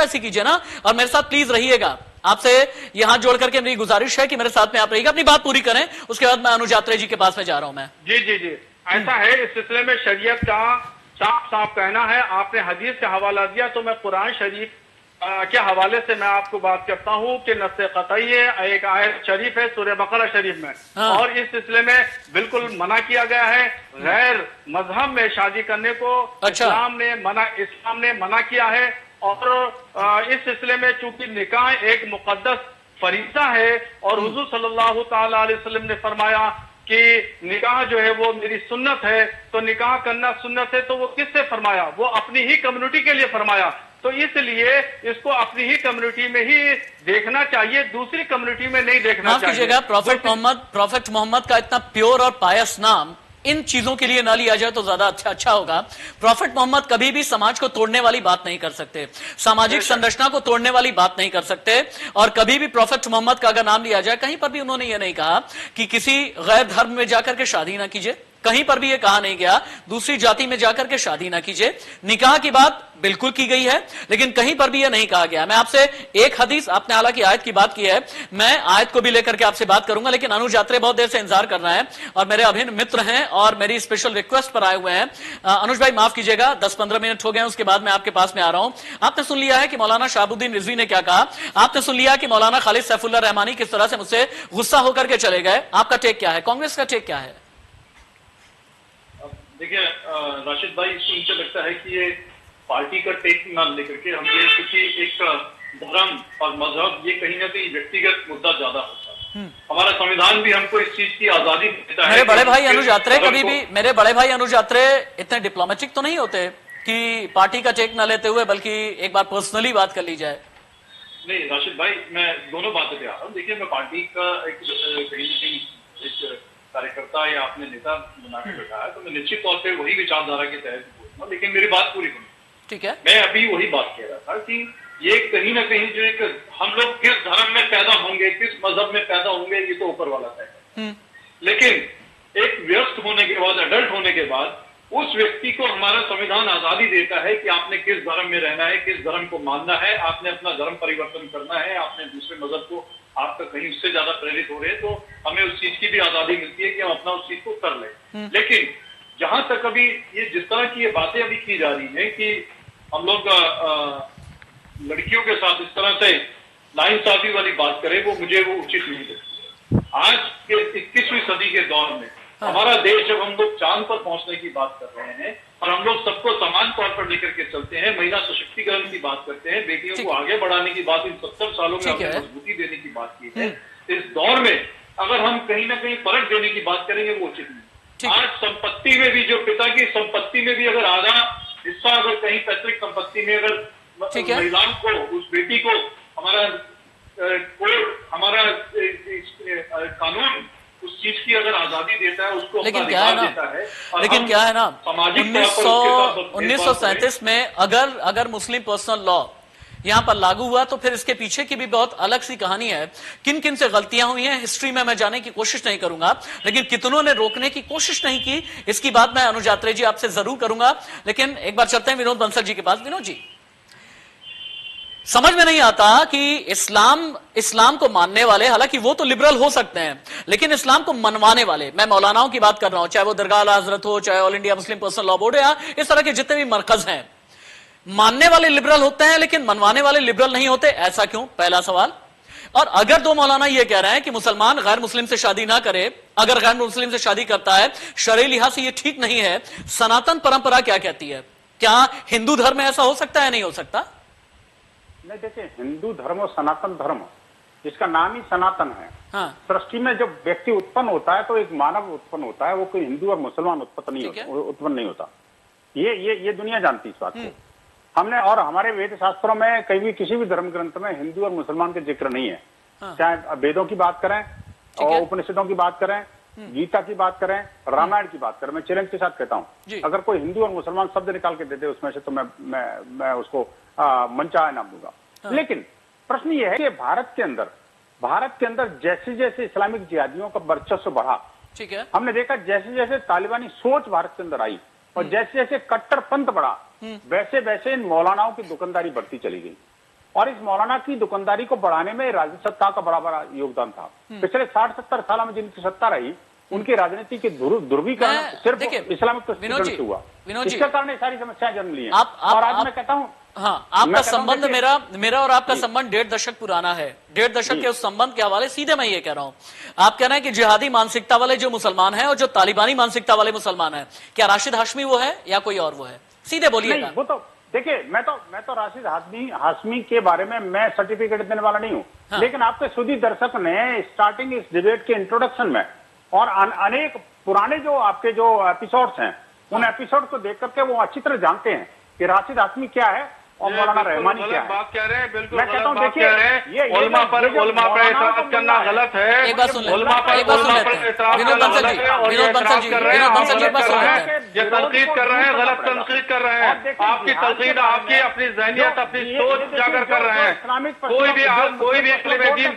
ऐसी कीजिए ना। और मेरे साथ प्लीज रहिएगा, आपसे यहां जोड़ करके मेरी गुजारिश है कि मेरे साथ में आप रहिएगा, अपनी बात पूरी करें, उसके बाद मैं अनुज यात्रे जी के पास में जा रहा हूं। मैं जी ऐसा है, इस सिलसिले में शरीयत का साफ कहना है। आपने हदीस का हवाला दिया तो मैं कुरान शरीफ के हवाले से मैं आपको बात करता हूँ कि नस्से कतई है, एक आयत शरीफ है सूरह बकरा शरीफ में, और इस सिलसिले में बिल्कुल मना किया गया है गैर मजहब में शादी करने को। इस्लाम ने मना किया है, और इस सिलसिले में चूंकि निकाह एक मुकद्दस फरीज़ा है, और हुजूर सल्लल्लाहु ताला अलैहि वसल्लम ने फरमाया कि निकाह जो है वो मेरी सुन्नत है, तो निकाह करना सुन्नत है, तो वो किससे फरमाया? वो अपनी ही कम्युनिटी के लिए फरमाया। तो इसलिए इसको अपनी ही कम्युनिटी में ही देखना चाहिए, दूसरी कम्युनिटी में नहीं देखना चाहिए। प्रॉफेट मोहम्मद का इतना प्योर और पायस नाम इन चीजों के लिए ना लिया जाए तो ज्यादा अच्छा होगा। प्रॉफेट मोहम्मद कभी भी समाज को तोड़ने वाली बात नहीं कर सकते, सामाजिक संरचना को तोड़ने वाली बात नहीं कर सकते, और कभी भी प्रॉफेट मोहम्मद का अगर नाम लिया जाए, कहीं पर भी उन्होंने ये नहीं कहा कि किसी गैर धर्म में जाकर के शादी ना कीजिए, कहीं पर भी ये कहा नहीं गया दूसरी जाति में जाकर के शादी ना कीजिए। निकाह की बात बिल्कुल की गई है, लेकिन कहीं पर भी ये नहीं कहा गया। मैं आपसे एक हदीस, आपने हालांकि आयत की बात की है, मैं आयत को भी लेकर के आपसे बात करूंगा, लेकिन अनुज यात्रे बहुत देर से इंतजार कर रहे हैं और मेरे अभिन्न मित्र हैं और मेरी स्पेशल रिक्वेस्ट पर आए हुए हैं। अनुज भाई माफ कीजिएगा, 10-15 मिनट हो गए, उसके बाद मैं आपके पास में आ रहा हूं। आपने सुन लिया है कि मौलाना शहाबुद्दीन रिजवी ने क्या कहा, आपने सुन लिया कि मौलाना खालिद सैफुल्लाह रहमानी किस तरह से मुझसे गुस्सा होकर के चले गए। आपका टेक क्या है, कांग्रेस का टेक क्या है? देखिए राशिद भाई, मुझे लगता है कि ये पार्टी का टेक ना लेकर के हम ये किसी एक धर्म और मजहब, ये कहीं ना कहीं व्यक्तिगत मुद्दा ज्यादा होता है। हमारा संविधान भी हमको इस चीज की आजादी देता है। मेरे बड़े भाई अनुज यात्रे कभी भी, मेरे बड़े भाई अनुज यात्रे इतने डिप्लोमेटिक तो नहीं होते कि पार्टी का टेक ना लेते हुए बल्कि एक बार पर्सनली बात कर ली जाए। नहीं राशिद भाई, मैं दोनों बातों पे आ रहा हूँ। देखिए, मैं पार्टी का एक कहीं ना कहीं एक कार्यकर्ता या अपने नेता बना के बैठा है, तो मैं निश्चित तौर पे वही विचारधारा के तहत बोलूंगा, लेकिन मेरी बात पूरी सुनो। ठीक है, मैं अभी वही बात कह रहा था कि ये कहीं ना कहीं जो एक हम लोग किस धर्म में पैदा होंगे, किस मजहब में पैदा होंगे, ये तो ऊपर वाला तय है। लेकिन एक वयस्क होने के बाद, अडल्ट होने के बाद, उस व्यक्ति को हमारा संविधान आजादी देता है कि आपने किस धर्म में रहना है, किस धर्म को मानना है, आपने अपना धर्म परिवर्तन करना है, आपने दूसरे मजहब को आपका कहीं उससे ज्यादा प्रेरित हो रहे हैं, तो हमें उस चीज की भी आजादी मिलती है कि हम अपना उस चीज को कर लें। लेकिन जहां तक अभी ये जिस तरह की ये बातें अभी की जा रही हैं कि हम लोग लड़कियों के साथ इस तरह से नाइंसाफी वाली बात करें, वो मुझे वो उचित नहीं लगती है। आज के 21वीं सदी के दौर में हमारा देश, जब हम लोग चांद पर पहुंचने की बात कर रहे हैं और हम लोग सबको समान तौर पर लेकर के चलते हैं, महिला सशक्तिकरण की बात करते हैं, बेटियों को आगे बढ़ाने की बात इन 70 सालों में हमने मजबूती देने की बात की है, इस दौर में अगर हम कहीं ना कहीं फर्क देने की बात करेंगे वो उचित नहीं। आज संपत्ति में भी, जो पिता की संपत्ति में भी अगर आधा हिस्सा अगर कहीं पैतृक संपत्ति में अगर महिलाओं को, उस बेटी को हमारा कानून उस चीज की अगर आजादी देता है, उसको लेकिन क्या है ना 1937 में अगर मुस्लिम पर्सनल लॉ यहां पर लागू हुआ तो फिर इसके पीछे की भी बहुत अलग सी कहानी है। किन किन से गलतियां हुई हैं हिस्ट्री में मैं जाने की कोशिश नहीं करूंगा, लेकिन कितनों ने रोकने की कोशिश नहीं की, इसकी बात मैं अनुज यात्रे जी आपसे जरूर करूंगा। लेकिन एक बार चलते हैं विनोद बंसल जी के पास। विनोद जी, समझ में नहीं आता कि इस्लाम को मानने वाले, हालांकि वो तो लिबरल हो सकते हैं, लेकिन इस्लाम को मनवाने वाले, मैं मौलानाओं की बात कर रहा हूं, चाहे वो दरगाह आला हजरत हो, चाहे all India Muslim personal law board या इस तरह के जितने भी मरकज हैं, मानने वाले लिबरल होते हैं लेकिन मनवाने वाले लिबरल नहीं होते। ऐसा क्यों? पहला सवाल। और अगर दो मौलाना ये कह रहे हैं कि मुसलमान गैर मुस्लिम से शादी ना करे, अगर गैर मुस्लिम से शादी करता है शरई लिहाज से ये ठीक नहीं है, सनातन परंपरा क्या कहती है? क्या हिंदू धर्म में ऐसा हो सकता है? नहीं हो सकता। नहीं देखिए, हिंदू धर्म और सनातन धर्म, जिसका नाम ही सनातन है, हाँ। सृष्टि में जब व्यक्ति उत्पन्न होता है तो एक मानव उत्पन्न होता है, वो कोई हिंदू और मुसलमान उत्पन्न नहीं होता। ये दुनिया जानती है इस बात को। हमने और हमारे वेद शास्त्रों में कहीं भी किसी भी धर्म ग्रंथ में हिंदू और मुसलमान के जिक्र नहीं है। हाँ। चाहे वेदों की बात करें और उपनिषदों की बात करें, गीता की बात करें, रामायण की बात करें, मैं चैलेंज के साथ कहता हूं, अगर कोई हिंदू और मुसलमान शब्द निकाल के दे दे उसमें से, तो मैं उसको मनचाहा इनाम दूंगा। हाँ। लेकिन प्रश्न ये है कि भारत के अंदर जैसे जैसे इस्लामिक जिहादियों का वर्चस्व बढ़ा, ठीक है, हमने देखा जैसे जैसे तालिबानी सोच भारत के अंदर आई और जैसे जैसे कट्टरपंथ बढ़ा, वैसे वैसे इन मौलानाओं की दुकानदारी बढ़ती चली गई। और इस मौलाना की दुकानदारी को बढ़ाने में राजनीतिक सत्ता का बड़ा योगदान था। पिछले 60-70 साल में जिनकी सत्ता रही, उनकी राजनीति के ध्रुवीकरण सिर्फ इस्लामिक हुआ। इसके कारण सारी समस्याएं जन्म ली हैं। और आज मैं कहता हूं, हाँ, आपका संबंध मेरा और आपका संबंध 1.5 दशक पुराना है। 1.5 दशक के उस संबंध के हवाले सीधे मैं ये कह रहा हूं, आप कह रहे हैं कि जिहादी मानसिकता वाले जो मुसलमान हैं और जो तालिबानी मानसिकता वाले मुसलमान हैं, क्या राशिद हाशमी वो है या कोई और वो है? सीधे बोलिएगा। वो तो देखिए, मैं तो राशिद हाशमी के बारे में मैं सर्टिफिकेट देने वाला नहीं हूं। हाँ। लेकिन आपके सुधी दर्शक ने स्टार्टिंग इस डिबेट के इंट्रोडक्शन में और अनेक पुराने जो आपके जो एपिसोड्स हैं, उन एपिसोड को देख करके वो अच्छी तरह जानते हैं कि राशिद हाशमी क्या है और मौलाना रहमानी क्या है। बात कह रहे हैं, बिल्कुल मैं कहता हूँ, देखिए ये उलमा पर एतराज करना गलत है। एक बात सुन लेते हैं, विनोद बंसल जी एक बात सुन लेते हैं। ये तनकीद कर रहे हैं, गलत तनकीद कर रहे हैं। आपकी तनकीद, आपकी अपनी जहनियत, अपनी सोच उजागर कर रहे हैं। कोई भी इस्लाम,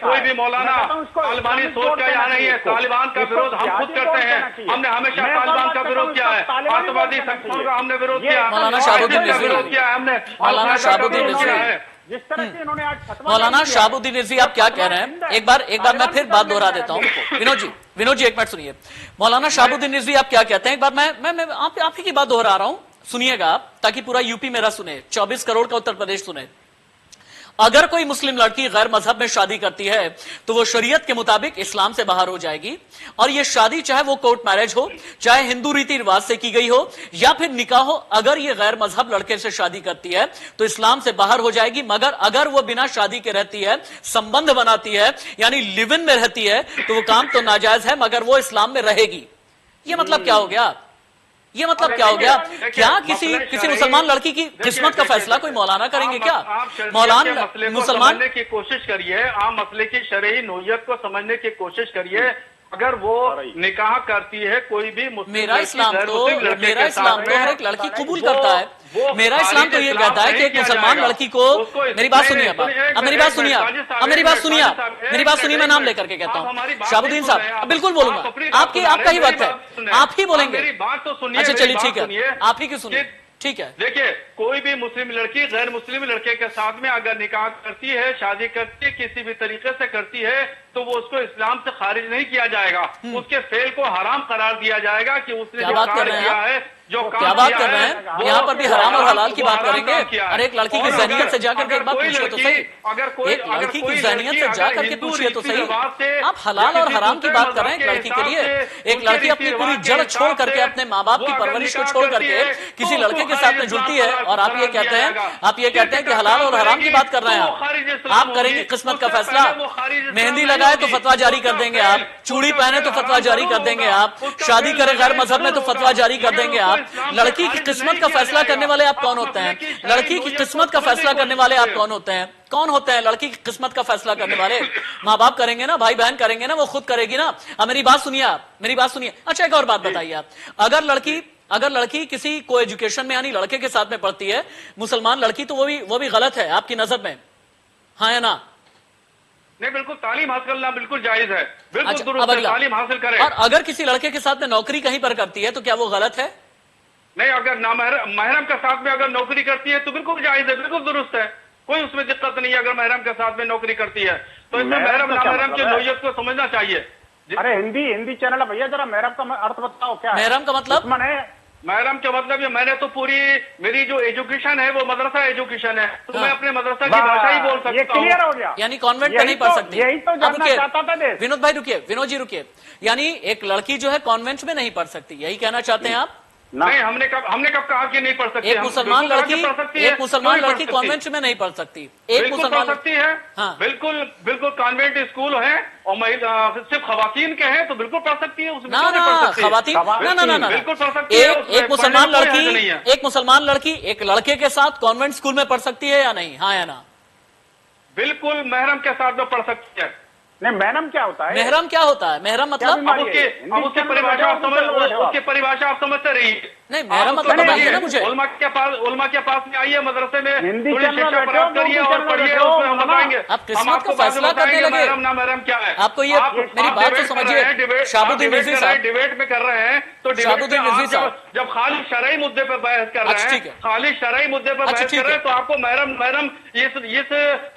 कोई भी मौलाना तालिबानी सोच का यहाँ नहीं है। तालिबान का विरोध हम खुद करते हैं। हमने हमेशा तालिबान का विरोध किया है, आतंकवादी संगठनों का हमने विरोध किया, मौलाना शाहबुद्दीन विरोध किया है हमने। शाहबुद्दीन रिजवी, जिस तरह से इन्होंने आज मौलाना शाहबुद्दीन रिजवी, आप क्या कह रहे हैं? एक बार मैं फिर बात दोहरा देता हूं। विनोद जी एक मिनट सुनिए। मौलाना शाहबुद्दीन रिजवी, आप क्या कहते हैं? एक बार मैं आप ही की बात दोहरा रहा हूं, सुनिएगा आप, ताकि पूरा यूपी मेरा सुने, 24 करोड़ का उत्तर प्रदेश सुने। अगर कोई मुस्लिम लड़की गैर मजहब में शादी करती है तो वो शरीयत के मुताबिक इस्लाम से बाहर हो जाएगी, और ये शादी चाहे वो कोर्ट मैरिज हो, चाहे हिंदू रीति रिवाज से की गई हो या फिर निकाह हो, अगर ये गैर मजहब लड़के से शादी करती है तो इस्लाम से बाहर हो जाएगी। मगर अगर वो बिना शादी के रहती है, संबंध बनाती है, यानी लिव इन में रहती है, तो वो काम तो नाजायज है मगर वो इस्लाम में रहेगी। ये मतलब क्या हो गया? ये मतलब क्या हो गया? क्या किसी मुसलमान लड़की की किस्मत का फैसला कोई मौलाना करेंगे क्या? मौलाना मुसलमान समझने की कोशिश करिए, आप मसले की शरई नोयत को समझने की कोशिश करिए। अगर वो निकाह करती है कोई भी मुस्लिम, मेरा इस्लाम तो हर एक लड़की कबूल करता है। मेरा इस्लाम तो ये कहता है कि एक मुसलमान लड़की को, मेरी बात सुनिए, अब मेरी बात सुनिए, मैं नाम लेकर के कहता हूँ। शाहबुद्दीन साहब, बिल्कुल बोलूंगा, आपका ही वक्त है, आप ही बोलेंगे। मेरी बात तो सुनिए। अच्छा चलिए ठीक है, आप ही की सुनिए, ठीक है। देखिए, कोई भी मुस्लिम लड़की गैर मुस्लिम लड़के के साथ में अगर निकाह करती है, शादी करती है, किसी भी तरीके से करती है, तो वो उसको इस्लाम से खारिज नहीं किया जाएगा। उसके फेल को हराम करार दिया जाएगा कि उसने जो काम किया है, जो क्या बात कर रहे हैं? यहाँ पर भी हराम और हलाल की बात करेंगे। अरे एक लड़की की जहनियत से जाकर के एक बात पूछिए तो सही, एक लड़की की जहनियत से जाकर के पूछिए तो सही। आप हलाल और हराम की बात कर रहे हैं एक लड़की के लिए। एक लड़की अपनी पूरी जड़ छोड़ करके, अपने माँ बाप की परवरिश को छोड़ करके किसी लड़के के साथ में जुड़ती है, और आप ये कहते हैं कि हलाल और हराम की बात कर रहे हैं। आप करेंगे किस्मत का फैसला। मेहंदी लगाए तो फतवा जारी कर देंगे आप, चूड़ी पहने तो फतवा जारी कर देंगे आप, शादी करे गैर मजहब में तो फतवा जारी कर देंगे आप। लड़की की किस्मत का फैसला करने वाले आप कौन होते हैं? लड़की की किस्मत का फैसला करने वाले आप कौन होते हैं? कौन होते हैं लड़की की किस्मत का फैसला करने वाले? माँ बाप करेंगे ना, भाई बहन करेंगे ना, वो खुद करेगी ना। अब मेरी बात सुनिए आप, मेरी बात सुनिए। अच्छा एक और बात बताइए आप, अगर लड़की किसी को एजुकेशन में, यानी लड़के के साथ में पढ़ती है, मुसलमान लड़की, तो वो भी गलत है आपकी नजर में, हाँ या ना? नहीं, बिल्कुल तालीम हासिल करना बिल्कुल जायज है, बिल्कुल अच्छा, दुरुस्त है, तालीम हासिल करे। और अगर किसी लड़के के साथ में नौकरी कहीं पर करती है तो क्या वो गलत है? नहीं, अगर महरम के साथ में अगर नौकरी करती है तो बिल्कुल जायज है, बिल्कुल दुरुस्त है, कोई उसमें दिक्कत नहीं है। अगर महरम के साथ में नौकरी करती है तो इसमें महरम नामहरम की नोयत को समझना चाहिए। अरे हिंदी चैनल है भैया, जरा महरम का अर्थ बताओ क्या है? महरम का मतलब? महरम का मतलब ये, मैंने तो पूरी मेरी जो एजुकेशन है वो मदरसा एजुकेशन है, तो मैं अपने मदरसा की भाषा ही बोल सकता हूँ। ये क्लियर हो गया, यानी कॉन्वेंट में नहीं पढ़ सकती। यही तो जानना चाहता था देश। विनोद भाई रुकिए, विनोद जी रुकिए, यानी एक लड़की जो है कॉन्वेंट में नहीं पढ़ सकती, यही कहना चाहते हैं आप? नहीं, हमने कब कहा कि नहीं पढ़ सकती? एक मुसलमान लड़की कॉन्वेंट में नहीं पढ़ सकती। एक मुसलमान पढ़ सकती है। हाँ। बिल्कुल कॉन्वेंट स्कूल है और महिला सिर्फ खवातीन के हैं तो बिल्कुल पढ़ सकती है। उसमें ना खवातीन ना बिल्कुल पढ़ सकती है। एक मुसलमान लड़की एक लड़के के साथ कॉन्वेंट स्कूल में पढ़ सकती है या नहीं? हाँ या ना? बिल्कुल महरम के साथ में पढ़ सकती है। नहीं, महरम क्या होता है? महरम क्या होता है? महरम मतलब उसकी परिभाषा आप समझते रहिए। नहीं, महरम मतलब बताइए ना मुझे। उलमा के पास में आइए, मदरसे में थोड़ी शिक्षा प्राप्त करिए और पढ़िए, उसमें हम बताएंगे। आप किस्मत का फैसला करने लगे। महरम ना महरम क्या है आपको ये मेरी बात तो समझिए। शाहबुद्दीन रिजवी साहब डिबेट में कर रहे हैं तो शाहबुद्दीन रिजवी साहब जब खाली शरई मुद्दे पर बहस कर रहे हैं, खाली शरई मुद्दे पर बहस कर रहे हैं तो आपको महरम इस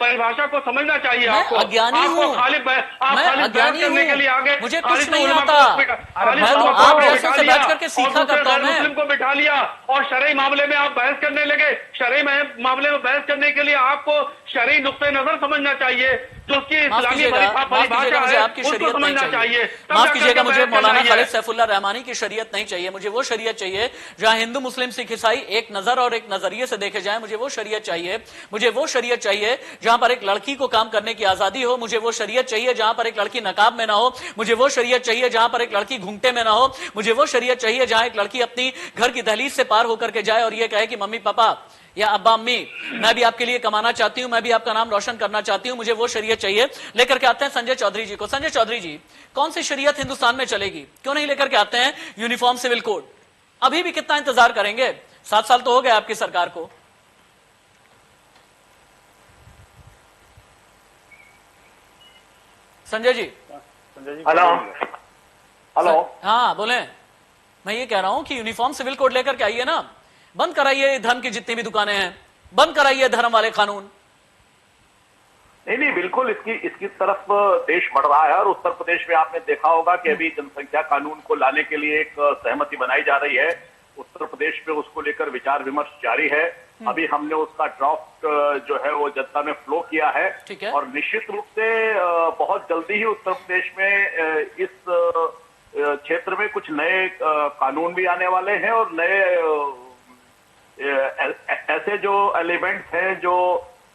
परिभाषा को समझना चाहिए। आपको अज्ञानी हूँ, खाली अज्ञानी करने के लिए आगे मुझे कुछ नहीं आता। मैं तो आप जैसों से बैठ करके सीखा करता हूँ। मुस्लिम को बिठा लिया और शरई मामले में आप बहस करने लगे। शरई मामले में बहस करने के लिए आपको शरई नुक्ते नजर समझना चाहिए, जो उसकी इस्लामी परिभाषा है आपकी शरीयत समझना चाहिए। माफ कीजिएगा, मुझे मौलाना खालिद सैफुल्लाह रहमानी की शरीयत नहीं चाहिए। मुझे वो शरीयत चाहिए जहां हिंदू मुस्लिम सिख ईसाई एक नजर और एक नजरिए से देखे जाए। मुझे वो शरीयत चाहिए। मुझे वो शरीयत चाहिए जहां पर एक लड़की को काम करने की आजादी हो। मुझे वो शरीयत चाहिए जहां पर एक लड़की नकाब में ना हो। मुझे वो शरीयत चाहिए जहां पर एक लड़की घूंघटे में ना हो। मुझे वो शरीयत चाहिए जहां एक लड़की अपनी घर की दहलीज से पार होकर के जाए और ये कहे कि मम्मी पापा या अब्बा अम्मी, मैं भी आपके लिए कमाना चाहती हूं, मैं भी आपका नाम रोशन करना चाहती हूं। मुझे वो शरीयत चाहिए। लेकर के आते हैं संजय चौधरी जी को। संजय चौधरी जी, कौन सी शरीयत हिंदुस्तान में चलेगी? क्यों नहीं लेकर के आते हैं यूनिफॉर्म सिविल कोड? अभी भी कितना इंतजार करेंगे? 7 साल तो हो गए आपकी सरकार को। संजय जी। हेलो। हाँ बोले। मैं ये कह रहा हूं कि यूनिफॉर्म सिविल कोड लेकर के आइए ना। बंद कराइए धर्म की जितनी भी दुकानें हैं, बंद कराइए धर्म वाले कानून। नहीं, बिल्कुल इसकी तरफ देश बढ़ रहा है। और उत्तर प्रदेश में आपने देखा होगा कि अभी जनसंख्या कानून को लाने के लिए एक सहमति बनाई जा रही है। उत्तर प्रदेश में उसको लेकर विचार विमर्श जारी है। अभी हमने उसका ड्राफ्ट जो है वो जनता में फ्लो किया है। और निश्चित रूप से बहुत जल्दी ही उत्तर प्रदेश में इस क्षेत्र में कुछ नए कानून भी आने वाले हैं और नए ऐसे जो एलिमेंट्स हैं जो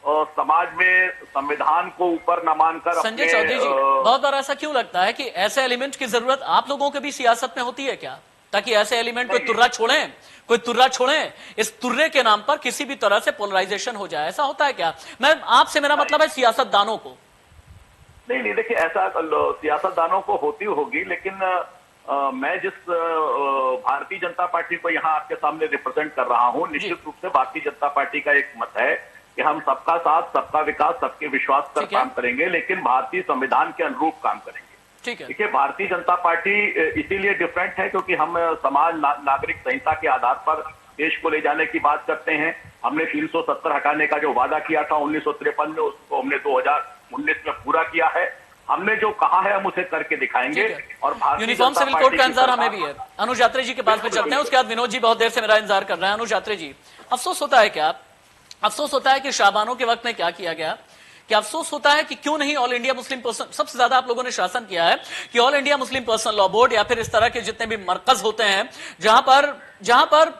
समाज में संविधान को ऊपर न मानकर। संजय चौधरी जी, बहुत बार ऐसा क्यों लगता है कि ऐसे एलिमेंट की जरूरत आप लोगों के भी सियासत में होती है क्या, ताकि ऐसे एलिमेंट कोई तुर्रा छोड़ें, इस तुर्रे के नाम पर किसी भी तरह से पोलराइजेशन हो जाए? ऐसा होता है क्या? मैं आपसे, मेरा मतलब है सियासतदानों को। नहीं, देखिए ऐसा सियासतदानों को होती होगी, लेकिन मैं जिस भारतीय जनता पार्टी को यहाँ आपके सामने रिप्रेजेंट कर रहा हूँ, निश्चित रूप से भारतीय जनता पार्टी का एक मत है कि हम सबका साथ, सबका विकास, सबके विश्वास पर काम करेंगे, लेकिन भारतीय संविधान के अनुरूप काम करेंगे। ठीक है। देखिए, भारतीय जनता पार्टी इसीलिए डिफरेंट है क्योंकि हम समाज नागरिक संहिता के आधार पर देश को ले जाने की बात करते हैं। हमने 370 हटाने का जो वादा किया था 1953 में, उसको हमने 2019 में पूरा किया है। हमने जो कहा है हम उसे करके दिखाएंगे। और यूनिफॉर्म सिविल कोड का इंतजार हमें भी है। अनुज यात्री जी के पास में चलते हैं, उसके बाद विनोद जी बहुत देर से मेरा इंतजार कर रहे हैं। अनुज यात्री जी, अफसोस होता है क्या? अफसोस होता है कि शाबानों के वक्त में क्या किया गया? कि अफसोस होता है कि क्यों नहीं ऑल इंडिया मुस्लिम पर्सन, सबसे ज्यादा आप लोगों ने शासन किया है कि all India Muslim personal law board या फिर इस तरह के जितने भी मरकज होते हैं जहां पर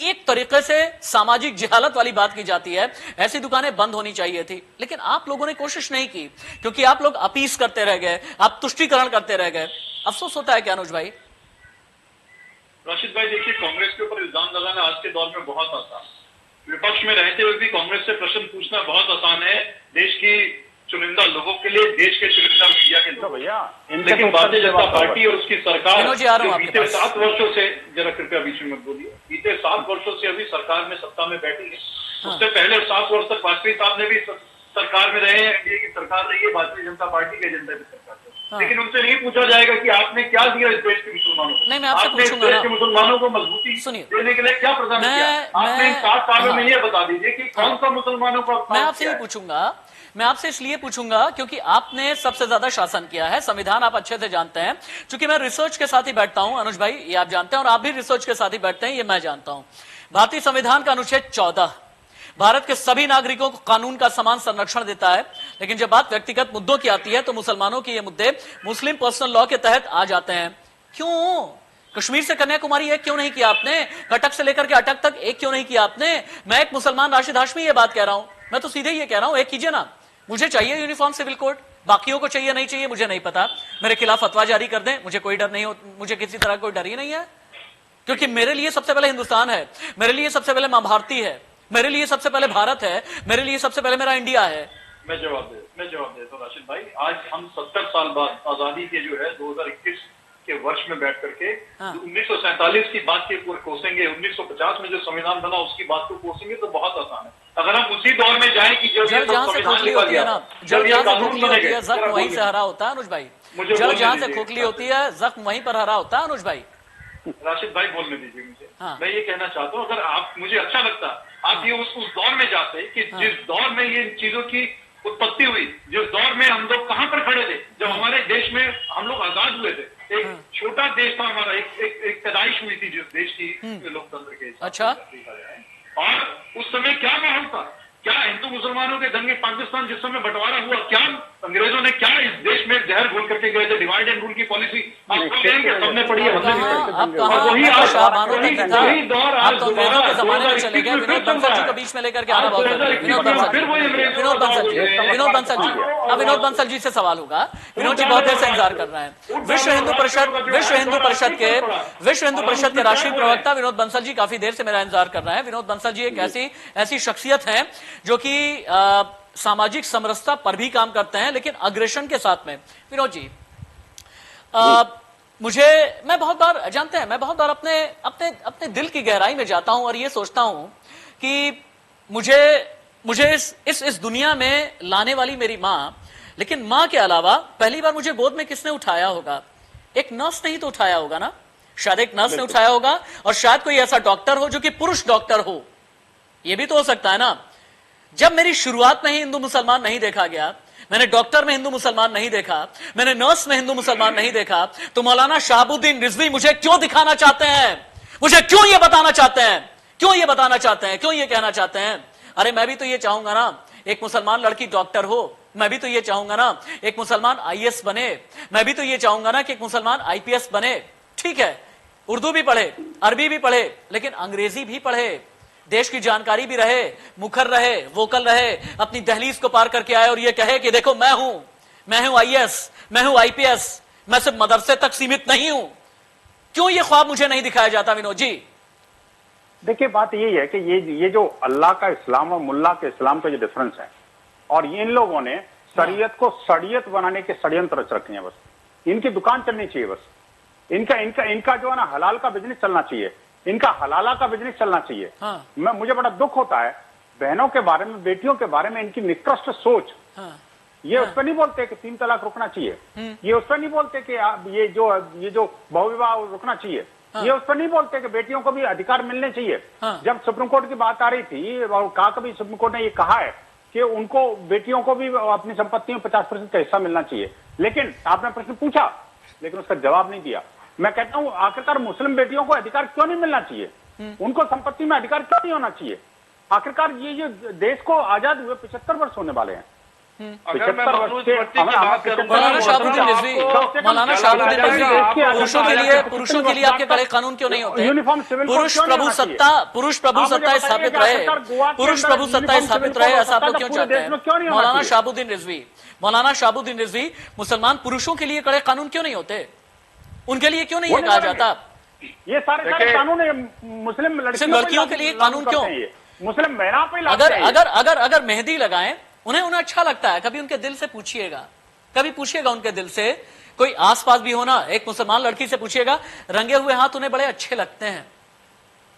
एक तरीके से सामाजिक जिहालत वाली बात की जाती है, ऐसी दुकानें बंद होनी चाहिए थी। लेकिन आप लोगों ने कोशिश नहीं की क्योंकि आप लोग अपीस करते रह गए, आप तुष्टीकरण करते रह गए। अफसोस होता है क्या अनुज भाई? राशिद भाई, देखिए, कांग्रेस के ऊपर इल्जाम लगाना आज के दौर में बहुत आसान, विपक्ष में रहते हुए भी कांग्रेस से प्रश्न पूछना बहुत आसान है देश की चुनिंदा लोगों के लिए, देश के चुनिंदा मीडिया के लोग। लेकिन भारतीय जनता पार्टी और उसकी सरकार बीते 7 वर्षों से, जरा कृपया बीच में मत बोलिए, बीते 7 वर्षों से अभी सरकार में सत्ता में बैठी है। उससे पहले 7 वर्ष तक वाजपेयी साहब ने भी सरकार में रहे हैं, एनडीए की सरकार रही है, भारतीय जनता पार्टी के एजेंडा की सरकार। लेकिन उनसे नहीं पूछा जाएगा कि आपने क्या दिया इस देश के मुसलमानों को। नहीं, मैं आपसे पूछूंगा ना, मुसलमानों को मजबूती देने के लिए क्या प्रदान किया आपने इन 7 सालों में? ये बता दीजिए कि कौन सा मुसलमानों को। मैं आपसे ये पूछूंगा, मैं आपसे इसलिए पूछूंगा क्योंकि आपने सबसे ज्यादा शासन किया है, संविधान आप अच्छे से जानते हैं। चूंकि मैं रिसर्च के साथ ही बैठता हूं अनुज भाई, ये आप जानते हैं, और आप भी रिसर्च के साथ ही बैठते हैं, ये मैं जानता हूं। भारतीय संविधान का अनुच्छेद 14 भारत के सभी नागरिकों को कानून का समान संरक्षण देता है। लेकिन जब बात व्यक्तिगत मुद्दों की आती है तो मुसलमानों के ये मुद्दे मुस्लिम पर्सनल लॉ के तहत आ जाते हैं। क्यों? कश्मीर से कन्याकुमारी एक क्यों नहीं किया आपने? कटक से लेकर के अटक तक एक क्यों नहीं किया आपने? मैं एक मुसलमान राशिद हाशमी ये बात कह रहा हूं, मैं तो सीधे ये कह रहा हूं, एक कीजिए ना। मुझे चाहिए यूनिफॉर्म सिविल कोड, बाकियों को चाहिए नहीं चाहिए मुझे नहीं पता, मेरे खिलाफ फतवा जारी कर दें, मुझे कोई डर नहीं हो, मुझे किसी तरह कोई डर ही नहीं है, क्योंकि मेरे लिए सबसे पहले हिंदुस्तान है, मेरे लिए सबसे पहले मां भारती है, मेरे लिए सबसे पहले भारत है, मेरे लिए सबसे पहले मेरा इंडिया है। मैं जवाब देता हूँ राशिद भाई। आज हम 70 साल बाद आजादी के जो है 2021 के वर्ष में बैठ करके 1947 की बात के कोसेंगे, 1950 में जो संविधान बना उसकी बात को कोसेंगे तो बहुत आसान है। अगर हम उसी दौर में जाएं कि जब जहां से खोखली होती है ना, जब जहां से खोखली होती है जख्म वहीं से हरा होता है अनुज भाई, जब जहां से खोखली होती है जख्म वहीं पर हरा होता है अनुज भाई। राशिद भाई बोलने दीजिए मुझे। मैं ये कहना चाहता हूँ, अगर आप, मुझे अच्छा लगता आप ये उस दौर में जाते कि जिस दौर में ये चीजों की उत्पत्ति हुई, जिस दौर में हम लोग कहां पर खड़े थे, जब हमारे देश में हम लोग आजाद हुए थे, एक छोटा देश था हमारा, एक पैदाइश हुई थी जिस देश की लोकतंत्र के। अच्छा, और उस समय क्या माहौल था? क्या हिंदू मुसलमानों के दंगे, पाकिस्तान जिस समय बंटवारा हुआ, क्या अंग्रेजों ने क्या इस देश में जहर घोल करके गए थे? डिवाइड एंड रूल की पॉलिसी आप कहेंगे सबने पढ़ी है, हमने वही दौर आज दोबारा के जमाने में चले गए। विनोद बंसल जी को बीच में लेकर के आना बहुत जरूरी है। विनोद बंसल जी से सवाल होगा। विनोद जी बहुत देर से इंतजार कर रहे हैं। विश्व हिंदू परिषद के राष्ट्रीय प्रवक्ता विनोद बंसल जी काफी देर से मेरा इंतजार कर रहे हैं। विनोद बंसल जी एक ऐसी शख्सियत है जो कि सामाजिक समरसता पर भी काम करते हैं, लेकिन अग्रेशन के साथ में। विनोद जी, मैं बहुत बार, जानते हैं, मैं बहुत बार अपने दिल की गहराई में जाता हूं और ये सोचता हूं कि मुझे इस दुनिया में लाने वाली मेरी मां, लेकिन मां के अलावा पहली बार मुझे गोद में किसने उठाया होगा? एक नर्स नहीं तो उठाया होगा ना, शायद एक नर्स ने उठाया होगा, और शायद कोई ऐसा डॉक्टर हो जो कि पुरुष डॉक्टर हो। यह भी तो हो सकता है ना। जब मेरी शुरुआत में ही हिंदू मुसलमान नहीं देखा गया, मैंने डॉक्टर में हिंदू मुसलमान नहीं देखा, मैंने नर्स में हिंदू मुसलमान नहीं देखा, तो मौलाना शहाबुद्दीन रिजवी मुझे क्यों दिखाना चाहते हैं? मुझे क्यों ये बताना चाहते हैं? क्यों ये बताना चाहते हैं? क्यों ये कहना चाहते हैं? अरे मैं भी तो ये चाहूंगा ना एक मुसलमान लड़की डॉक्टर हो, मैं भी तो ये चाहूंगा ना एक मुसलमान आईएएस बने, मैं भी तो ये चाहूंगा ना कि एक मुसलमान आईपीएस बने। ठीक है, उर्दू भी पढ़े, अरबी भी पढ़े, लेकिन अंग्रेजी भी पढ़े, देश की जानकारी भी रहे, मुखर रहे, वोकल रहे, अपनी दहलीज को पार करके आए और ये कहे कि देखो मैं हूं आईएएस, मैं हूं आईपीएस, मैं सिर्फ मदरसे तक सीमित नहीं हूं। क्यों ये ख्वाब मुझे नहीं दिखाया जाता विनोद जी? देखिए, बात यही है कि ये जो अल्लाह का इस्लाम और मुल्ला के इस्लाम का जो डिफरेंस है, और इन लोगों ने शरीयत को सड़ियत बनाने के षड्यंत्र रच रखे हैं। बस इनकी दुकान चलनी चाहिए, बस इनका जो है ना हलाल का बिजनेस चलना चाहिए, इनका हलाला का बिजनेस चलना चाहिए। मुझे बड़ा दुख होता है बहनों के बारे में, बेटियों के बारे में इनकी निकृष्ट सोच। ये उस पर नहीं बोलते कि 3 तलाक रुकना चाहिए, ये उस पर नहीं बोलते कि ये जो बहुविवाह रुकना चाहिए, ये उस पर नहीं बोलते कि बेटियों को भी अधिकार मिलने चाहिए। जब सुप्रीम कोर्ट की बात आ रही थी और कहा कभी सुप्रीम कोर्ट ने ये कहा है कि उनको, बेटियों को भी अपनी संपत्ति में 50% का हिस्सा मिलना चाहिए, लेकिन आपने प्रश्न पूछा लेकिन उसका जवाब नहीं दिया। मैं कहता हूं आखिरकार मुस्लिम बेटियों को अधिकार क्यों नहीं मिलना चाहिए? उनको संपत्ति में अधिकार क्यों नहीं होना चाहिए? आखिरकार ये जो देश को आजाद हुए 75 वर्ष होने वाले हैं, 75 वर्ष से मौलाना शहाबुद्दीन रिजवी, पुरुषों के लिए आपके कड़े कानून क्यों नहीं होते? पुरुष प्रभु सत्ता स्थापित रहे, ऐसा आप लोग क्यों चाहते हैं? मौलाना शहाबुद्दीन रिजवी, मुसलमान पुरुषों के लिए कड़े कानून क्यों नहीं होते? उनके लिए क्यों नहीं कहा जाता? ये सारे कानून मुस्लिम लड़कियों के लिए कानून क्यों? मुस्लिम बहना पे अगर मेहंदी लगाएं, उन्हें अच्छा लगता है, कभी उनके दिल से पूछिएगा, कभी पूछिएगा उनके दिल से, कोई आसपास भी हो ना, एक मुसलमान लड़की से पूछिएगा, रंगे हुए हाथ उन्हें बड़े अच्छे लगते हैं,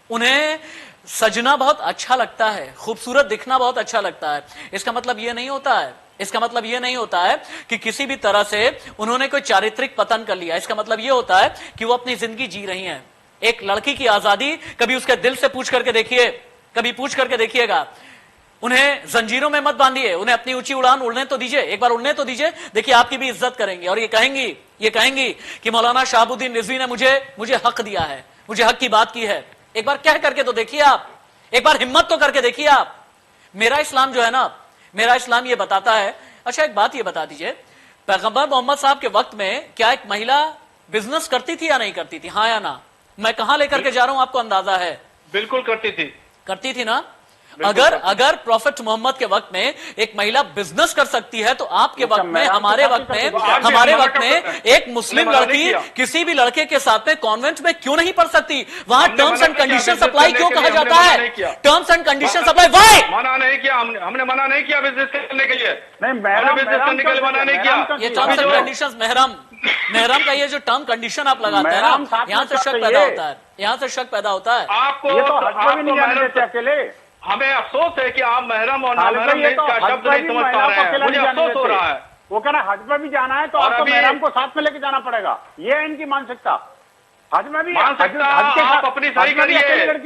उन्हें सजना बहुत अच्छा लगता है, खूबसूरत दिखना बहुत अच्छा लगता है। इसका मतलब यह नहीं होता है कि किसी भी तरह से उन्होंने कोई चारित्रिक पतन कर लिया। इसका मतलब यह होता है कि वो अपनी जिंदगी जी रही हैं। एक लड़की की आजादी कभी उसके दिल से पूछ करके देखिए, कभी पूछ करके देखिएगा। उन्हें जंजीरों में मत बांधिए, उन्हें अपनी ऊंची उड़ान उड़ने तो दीजिए, एक बार उड़ने तो दीजिए, देखिए आपकी भी इज्जत करेंगे और ये कहेंगी कि मौलाना शहाबुद्दीन रिजवी ने मुझे हक दिया है, मुझे हक की बात की है। एक बार कह करके तो देखिए आप, एक बार हिम्मत तो करके देखिए आप। मेरा इस्लाम जो है ना, मेरा इस्लाम ये बताता है। अच्छा, एक बात ये बता दीजिए, पैगंबर मोहम्मद साहब के वक्त में क्या एक महिला बिजनेस करती थी या नहीं करती थी, हाँ या ना? मैं कहां लेकर के जा रहा हूं आपको अंदाजा है? बिल्कुल करती थी ना? अगर प्रॉफिट मोहम्मद के वक्त में एक महिला बिजनेस कर सकती है तो आपके वक्त में, हमारे वक्त में एक मुस्लिम लड़की किसी भी लड़के के साथ में कॉन्वेंट में क्यों नहीं पढ़ सकती? वहां टर्म्स एंड कंडीशन अप्लाई क्यों कहा जाता है? Terms and condition apply, why? मना नहीं किया हमने मना नहीं किया बिजनेस करने के लिए, नहीं बिजनेस करने के लिए मना नहीं किया। ये टर्म्स एंड कंडीशन, महरम का ये जो टर्म कंडीशन आप लगाते हैं ना, यहाँ से शक पैदा होता है, यहाँ से शक पैदा होता है। आपको अकेले हमें अफसोस है कि आप महरम और नामहरम का शब्द नहीं समझ पा रहे हैं, मुझे अफसोस हो रहा है। वो कह रहा है हज में भी जाना है तो आपको महरम को साथ में लेके जाना पड़ेगा, ये है इनकी मानसिकता। हज में भी मानसिकता आप अपनी सही करिए,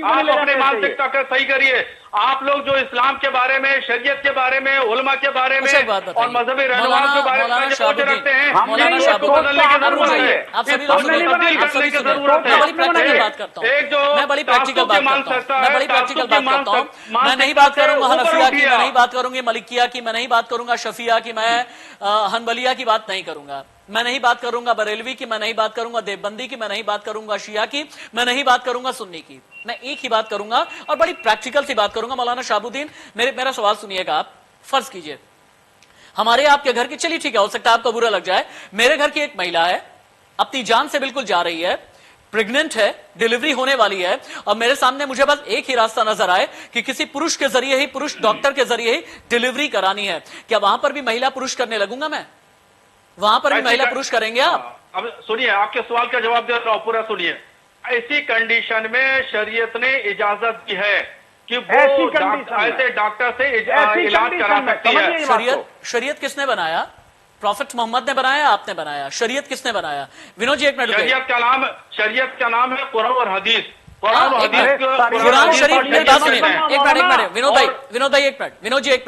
आप अपनी मानसिकता का सही करिए। आप लोग जो इस्लाम के बारे में, शरीयत के बारे में, उलमा के बारे में और मजहबी रहनुमाओं के बारे में सोच रखते हैं, बदलने की जरूरत है, तब्दील करने की जरूरत है। एक जो मैं बड़ी प्रैक्टिकल बात करता हूँ, मैं नहीं बात करूंगा हनफिया की, मैं नहीं बात करूंगी मलिकिया की, मैं नहीं बात करूंगा शफिया की, मैं हनबलिया की बात नहीं करूंगा, मैं नहीं बात करूंगा बरेलवी की, मैं नहीं बात करूंगा देवबंदी की, मैं नहीं बात करूंगा शिया की, मैं नहीं बात करूंगा सुन्नी की। मैं एक ही बात करूंगा और बड़ी प्रैक्टिकल सी बात करूंगा। मौलाना शहाबुद्दीन, मेरा सवाल सुनिएगा आप। फर्ज कीजिए हमारे आपके घर की, चलिए ठीक है, हो सकता है आपको बुरा लग जाए, मेरे घर की एक महिला है, अपनी जान से बिल्कुल जा रही है, प्रेग्नेंट है, डिलीवरी होने वाली है, और मेरे सामने मुझे बस एक ही रास्ता नजर आए कि किसी पुरुष के जरिए ही, पुरुष डॉक्टर के जरिए ही डिलीवरी करानी है। क्या वहां पर भी महिला पुरुष करने लगूंगा मैं? वहां पर भी महिला पुरुष करेंगे आप? अब सुनिए, आपके सवाल का जवाब दे रहा हूं, पूरा सुनिए। ऐसी कंडीशन में शरीयत ने इजाजत दी है कि वो ऐसे डॉक्टर से इलाज करा सकती है। शरीयत किसने बनाया? प्रॉफिट मोहम्मद ने बनाया, आपने बनाया? शरीयत किसने बनाया? विनोद जी एक मिनट, शरीयत का नाम है कुरान और हदीस। कुरान शरीफ, मेरी बात सुनिए, एक मिनट विनोद भाई एक मिनट, विनोद जी एक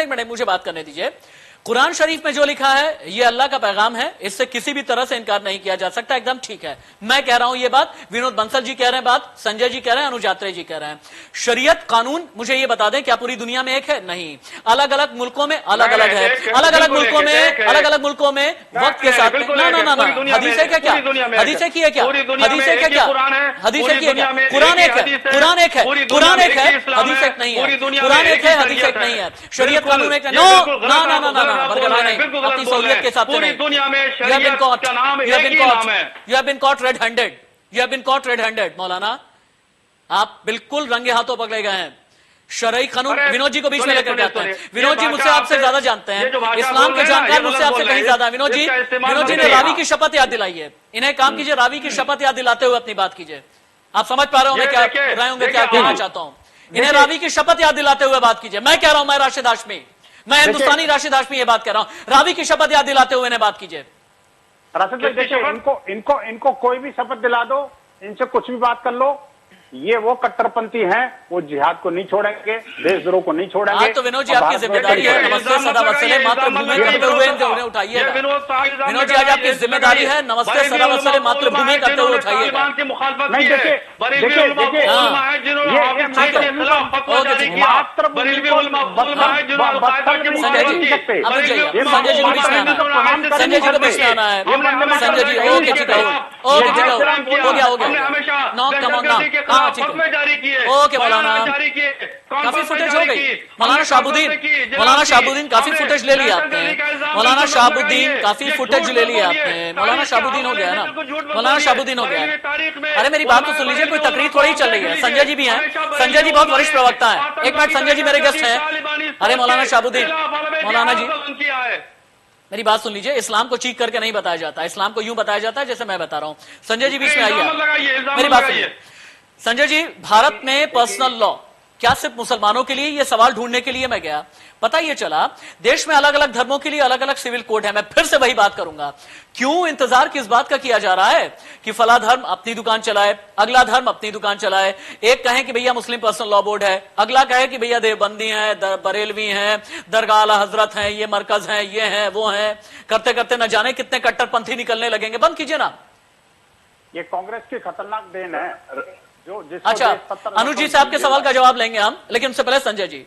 मिनट मुझे बात करने दीजिए। कुरान शरीफ में जो लिखा है ये अल्लाह का पैगाम है, इससे किसी भी तरह से इनकार नहीं किया जा सकता, एकदम ठीक है। मैं कह रहा हूं ये बात, विनोद बंसल जी कह रहे हैं बात, संजय जी कह रहे हैं, अनुज यात्रे जी कह रहे हैं। शरीयत कानून मुझे ये बता दें, क्या पूरी दुनिया में एक है? नहीं, अलग अलग मुल्कों में अलग अलग है, अलग अलग मुल्कों में वक्त के साथ। ना हदीस है क्या? हदीस है की है क्या? हदीस है क्या? हदीस है की है क्या? कुरान एक है, कुरान एक है, कुरान एक है, हदीस एक नहीं है। कुरान एक है, हदीस एक नहीं है। शरीयत कानून एक है। ना अपनी सहूलियत के हिसाब से नहीं। दुनिया में You have been caught red-handed. You have been caught red-handed, मौलाना। आप बिल्कुल रंगे हाथों पकड़े गए हैं। शरई कानून, विनोद जी को बीच में लेकर आते हैं। विनोद जी मुझसे आपसे ज्यादा जानते हैं, इस्लाम के जानकार मुझसे आपसे कहीं ज्यादा। विनोद जी ने रावी की शपथ याद दिलाई है, इन्हें काम कीजिए, रावी की शपथ याद दिलाते हुए अपनी बात कीजिए। आप समझ पा रहे होंगे क्या रहे होंगे, क्या कहना चाहता हूं। इन्हें रावी की शपथ याद दिलाते हुए बात कीजिए। मैं कह रहा हूं, मैं राशिद हाशमी, मैं हिंदुस्तानी राशिद हाशमी ये बात कह रहा हूं, रावी की शपथ याद दिलाते हुए बात कीजिए। राशिद भाई देखिए, इनको कोई भी शपथ दिला दो, इनसे कुछ भी बात कर लो, ये वो कट्टरपंथी हैं, वो जिहाद को नहीं छोड़ेंगे, देशद्रोह को नहीं छोड़ेंगे। तो विनोद जी आपकी जिम्मेदारी है, नमस्ते सदा वत्सले मातृभूमि करते हुए उन्हें उठाइए। विनोद जी आज आपकी जिम्मेदारी है, नमस्ते सदा वत्सले मातृभूमि करते हुए उठाइए। संजय जी को बीच में आना है, संजय जी को बीच में आना है। संजय जी ओके ठीक है, हो गया नॉक कम ओके मौलाना, काफी फुटेज हो गई। मौलाना शहाबुद्दीन काफी फुटेज ले लिया आपने। मौलाना शहाबुद्दीन काफी फुटेज ले लिया आपने। मौलाना शहाबुद्दीन हो गया ना, मौलाना शहाबुद्दीन हो गया। अरे मेरी बात तो सुन लीजिए, कोई तकरीर थोड़ी चल रही है। संजय जी भी हैं, संजय जी बहुत वरिष्ठ प्रवक्ता है। एक मिनट, संजय जी मेरे गेस्ट हैं। अरे मौलाना शहाबुद्दीन, मौलाना जी मेरी बात सुन लीजिए, इस्लाम को चीख करके नहीं बताया जाता, इस्लाम को यूं बताया जाता है जैसे मैं बता रहा हूं। संजय जी बीच में आइए, मेरी बात सुनिए। संजय जी, भारत में पर्सनल लॉ क्या सिर्फ मुसलमानों के लिए? ये सवाल ढूंढने के लिए मैं गया, पता ये चला देश में अलग अलग धर्मों के लिए अलग अलग सिविल कोड है। मैं फिर से वही बात करूंगा, क्यों इंतजार किस बात का किया जा रहा है कि फला धर्म अपनी दुकान चलाए, अगला धर्म अपनी दुकान चलाए। एक कहे कि भैया मुस्लिम पर्सनल लॉ बोर्ड है, अगला कहे कि भैया देवबंदी है, बरेलवी है, दरगाह आला हजरत है, ये मरकज है, ये है, वो है। करते करते न जाने कितने कट्टरपंथी निकलने लगेंगे। बंद कीजिए ना, ये कांग्रेस की खतरनाक देन है। अच्छा, अनुज जी से आपके सवाल का जवाब लेंगे हम, लेकिन उससे पहले संजय जी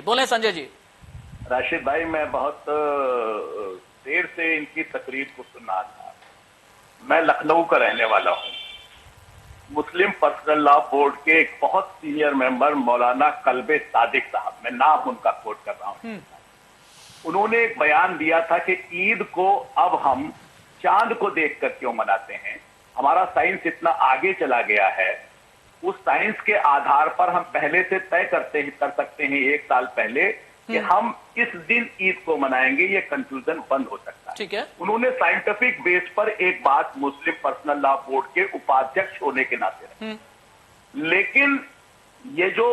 बोले। संजय जी। राशिद भाई, मैं बहुत देर से इनकी तकरीर को सुन रहा था। मैं लखनऊ का रहने वाला हूं। मुस्लिम पर्सनल लॉ बोर्ड के एक बहुत सीनियर मेंबर मौलाना कल्बे सादिक साहब, मैं नाम उनका कोट कर रहा हूं, उन्होंने एक बयान दिया था कि ईद को अब हम चांद को देखकर क्यों मनाते हैं, हमारा साइंस इतना आगे चला गया है, उस साइंस के आधार पर हम पहले से तय कर सकते हैं 1 साल पहले कि हम इस दिन ईद को मनाएंगे, ये कंफ्यूजन बंद हो सकता है। ठीक है। उन्होंने साइंटिफिक बेस पर एक बात मुस्लिम पर्सनल लॉ बोर्ड के उपाध्यक्ष होने के नाते रखी, लेकिन ये जो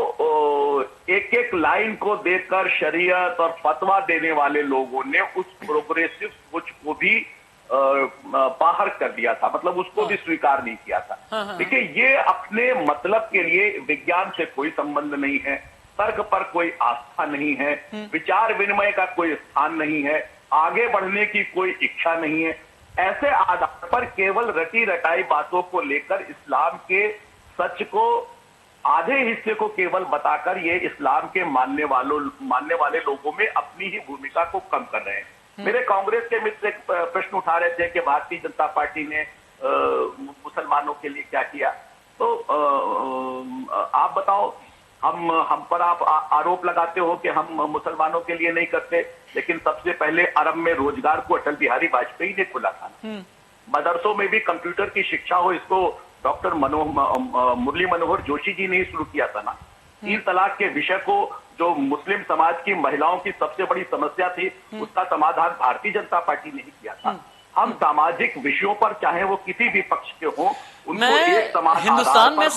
एक एक लाइन को देखकर शरीयत और फतवा देने वाले लोगों ने उस प्रोग्रेसिव सोच को भी बाहर कर दिया था, मतलब उसको भी स्वीकार नहीं किया था। देखिए, ये अपने मतलब के लिए विज्ञान से कोई संबंध नहीं है, तर्क पर कोई आस्था नहीं है, विचार विनिमय का कोई स्थान नहीं है, आगे बढ़ने की कोई इच्छा नहीं है। ऐसे आधार पर केवल रटी रटाई बातों को लेकर इस्लाम के सच को, आधे हिस्से को केवल बताकर ये इस्लाम के मानने वाले लोगों में अपनी ही भूमिका को कम कर रहे हैं। मेरे कांग्रेस के मित्र एक प्रश्न उठा रहे थे कि भारतीय जनता पार्टी ने मुसलमानों के लिए क्या किया, तो आप बताओ, हम पर आप आरोप लगाते हो कि हम मुसलमानों के लिए नहीं करते, लेकिन सबसे पहले अरब में रोजगार को अटल बिहारी वाजपेयी ने खोला था। मदरसों में भी कंप्यूटर की शिक्षा हो, इसको डॉक्टर मुरली मनोहर जोशी जी ने ही शुरू किया था ना। 3 तलाक के विषय को, जो मुस्लिम समाज की महिलाओं की सबसे बड़ी समस्या थी, उसका समाधान भारतीय जनता पार्टी ने ही किया था। हम सामाजिक विषयों पर, चाहे वो किसी भी पक्ष के हों, मैं हिंदुस्तान में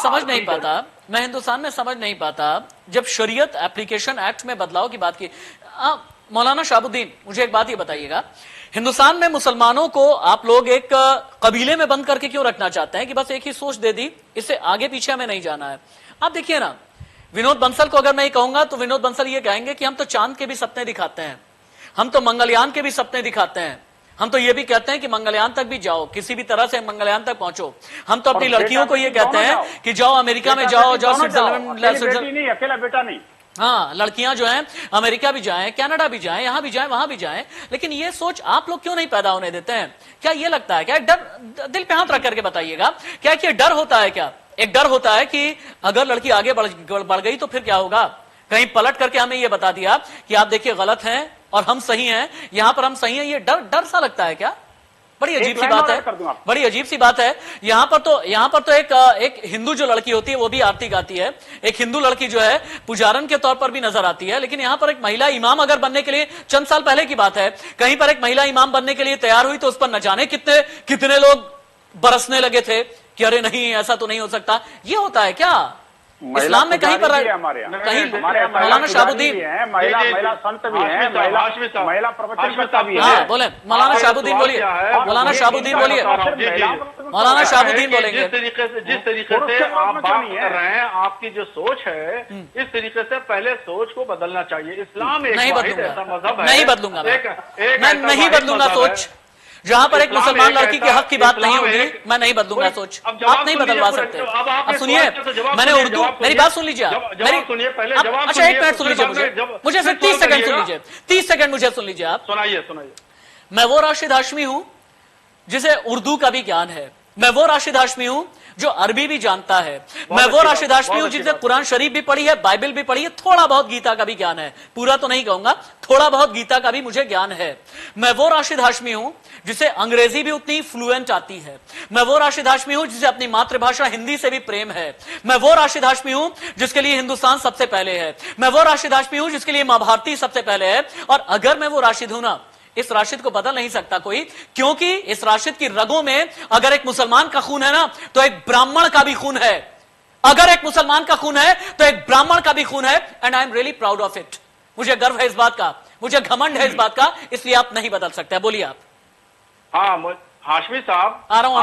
समझ नहीं पाता जब शरीयत एप्लीकेशन एक्ट में बदलाव की बात की। मौलाना शहाबुद्दीन, मुझे एक बात ये बताइएगा, हिंदुस्तान में मुसलमानों को आप लोग एक कबीले में बंद करके क्यों रखना चाहते हैं कि बस एक ही सोच दे दी, इससे आगे पीछे हमें नहीं जाना है? आप देखिए ना, विनोद बंसल को अगर मैं ये कहूंगा तो विनोद बंसल ये कहेंगे कि हम तो चांद के भी सपने दिखाते हैं, हम तो मंगलयान के भी सपने दिखाते हैं, हम तो ये भी कहते हैं कि मंगलयान तक भी जाओ, किसी भी तरह से मंगलयान तक पहुंचो। हम तो अपनी लड़कियों को ये कहते हैं कि जाओ अमेरिका में जाओ, स्विट्जरलैंड, अकेला बेटा नहीं। हाँ, लड़कियां जो हैं अमेरिका भी जाएं, कनाडा भी जाएं, यहां भी जाएं, वहां भी जाएं, लेकिन ये सोच आप लोग क्यों नहीं पैदा होने देते हैं? क्या ये लगता है, क्या डर, दिल पे हाथ रख करके बताइएगा, क्या ये डर होता है? क्या एक डर होता है कि अगर लड़की आगे बढ़ गई तो फिर क्या होगा? कहीं पलट करके हमें ये बता दिया कि आप देखिए गलत हैं और हम सही हैं, यहां पर हम सही हैं, ये डर सा लगता है क्या? बड़ी अजीब सी बात है, बड़ी अजीब सी बात है। यहां पर तो एक हिंदू जो लड़की होती है वो भी आरती गाती है, एक हिंदू लड़की जो है पुजारन के तौर पर भी नजर आती है, लेकिन यहां पर एक महिला इमाम अगर बनने के लिए, चंद साल पहले की बात है, कहीं पर एक महिला इमाम बनने के लिए तैयार हुई तो उस पर न जाने कितने लोग बरसने लगे थे कि अरे नहीं, ऐसा तो नहीं हो सकता। ये होता है क्या इस्लाम में? कहीं पर कहीं मौलाना शहाबुद्दीन, महिला संत भी है, महिला प्रवचनकर्ता भी है। बोले मौलाना शहाबुद्दीन, बोलिए मौलाना शहाबुद्दीन, बोलिए मौलाना शहाबुद्दीन बोलेंगे। जिस तरीके से आप बात कर रहे हैं, आपकी जो सोच है, इस तरीके से पहले सोच को बदलना चाहिए। इस्लाम एक ऐसा मजहब है, नहीं बदलूंगा मैं नहीं बदलूंगा सोच। जहां पर एक मुसलमान लड़की के हक की बात नहीं होगी, मैं नहीं बदलूंगा सोच। आप नहीं बदलवा सकते। अब सुनिए, मैंने उर्दू, मेरी बात सुन लीजिए आप, अच्छा 1 मिनट सुन लीजिए, मुझे सिर्फ 30 सेकंड सुन लीजिए, 30 सेकंड मुझे सुन लीजिए आप। सुनाइए। मैं वो राशिद हाशमी हूं जिसे उर्दू का भी ज्ञान है, मैं वो राशिद हाशमी हूं जो अरबी भी जानता है, मैं वो राशिद हाशमी हूं जिसने कुरान शरीफ भी पढ़ी है, बाइबल भी पढ़ी है, थोड़ा बहुत गीता का भी ज्ञान है, पूरा तो नहीं कहूंगा, थोड़ा बहुत गीता का भी मुझे ज्ञान है। मैं वो राशिद हाशमी हूं जिसे अंग्रेजी भी उतनी फ्लुएंट आती है, मैं वो राशिद हाशमी हूं जिसे अपनी मातृभाषा हिंदी से भी प्रेम है, मैं वो राशिद हाशमी हूं जिसके लिए हिंदुस्तान सबसे पहले है, मैं वो राशिद हाशमी हूं जिसके लिए महाभारती सबसे पहले है। और अगर मैं वो राशिद हूं ना, इस राशिद को बदल नहीं सकता कोई, क्योंकि इस राशिद की रगों में अगर एक मुसलमान का खून है ना, तो एक ब्राह्मण का भी खून है। अगर एक मुसलमान का खून है तो एक ब्राह्मण का भी खून है। And I am really proud of it. मुझे गर्व है इस बात का, मुझे घमंड है इस बात का, इसलिए आप नहीं बदल सकते। बोलिए आप। हाँ हाशमी साहब, आ रहा हूं।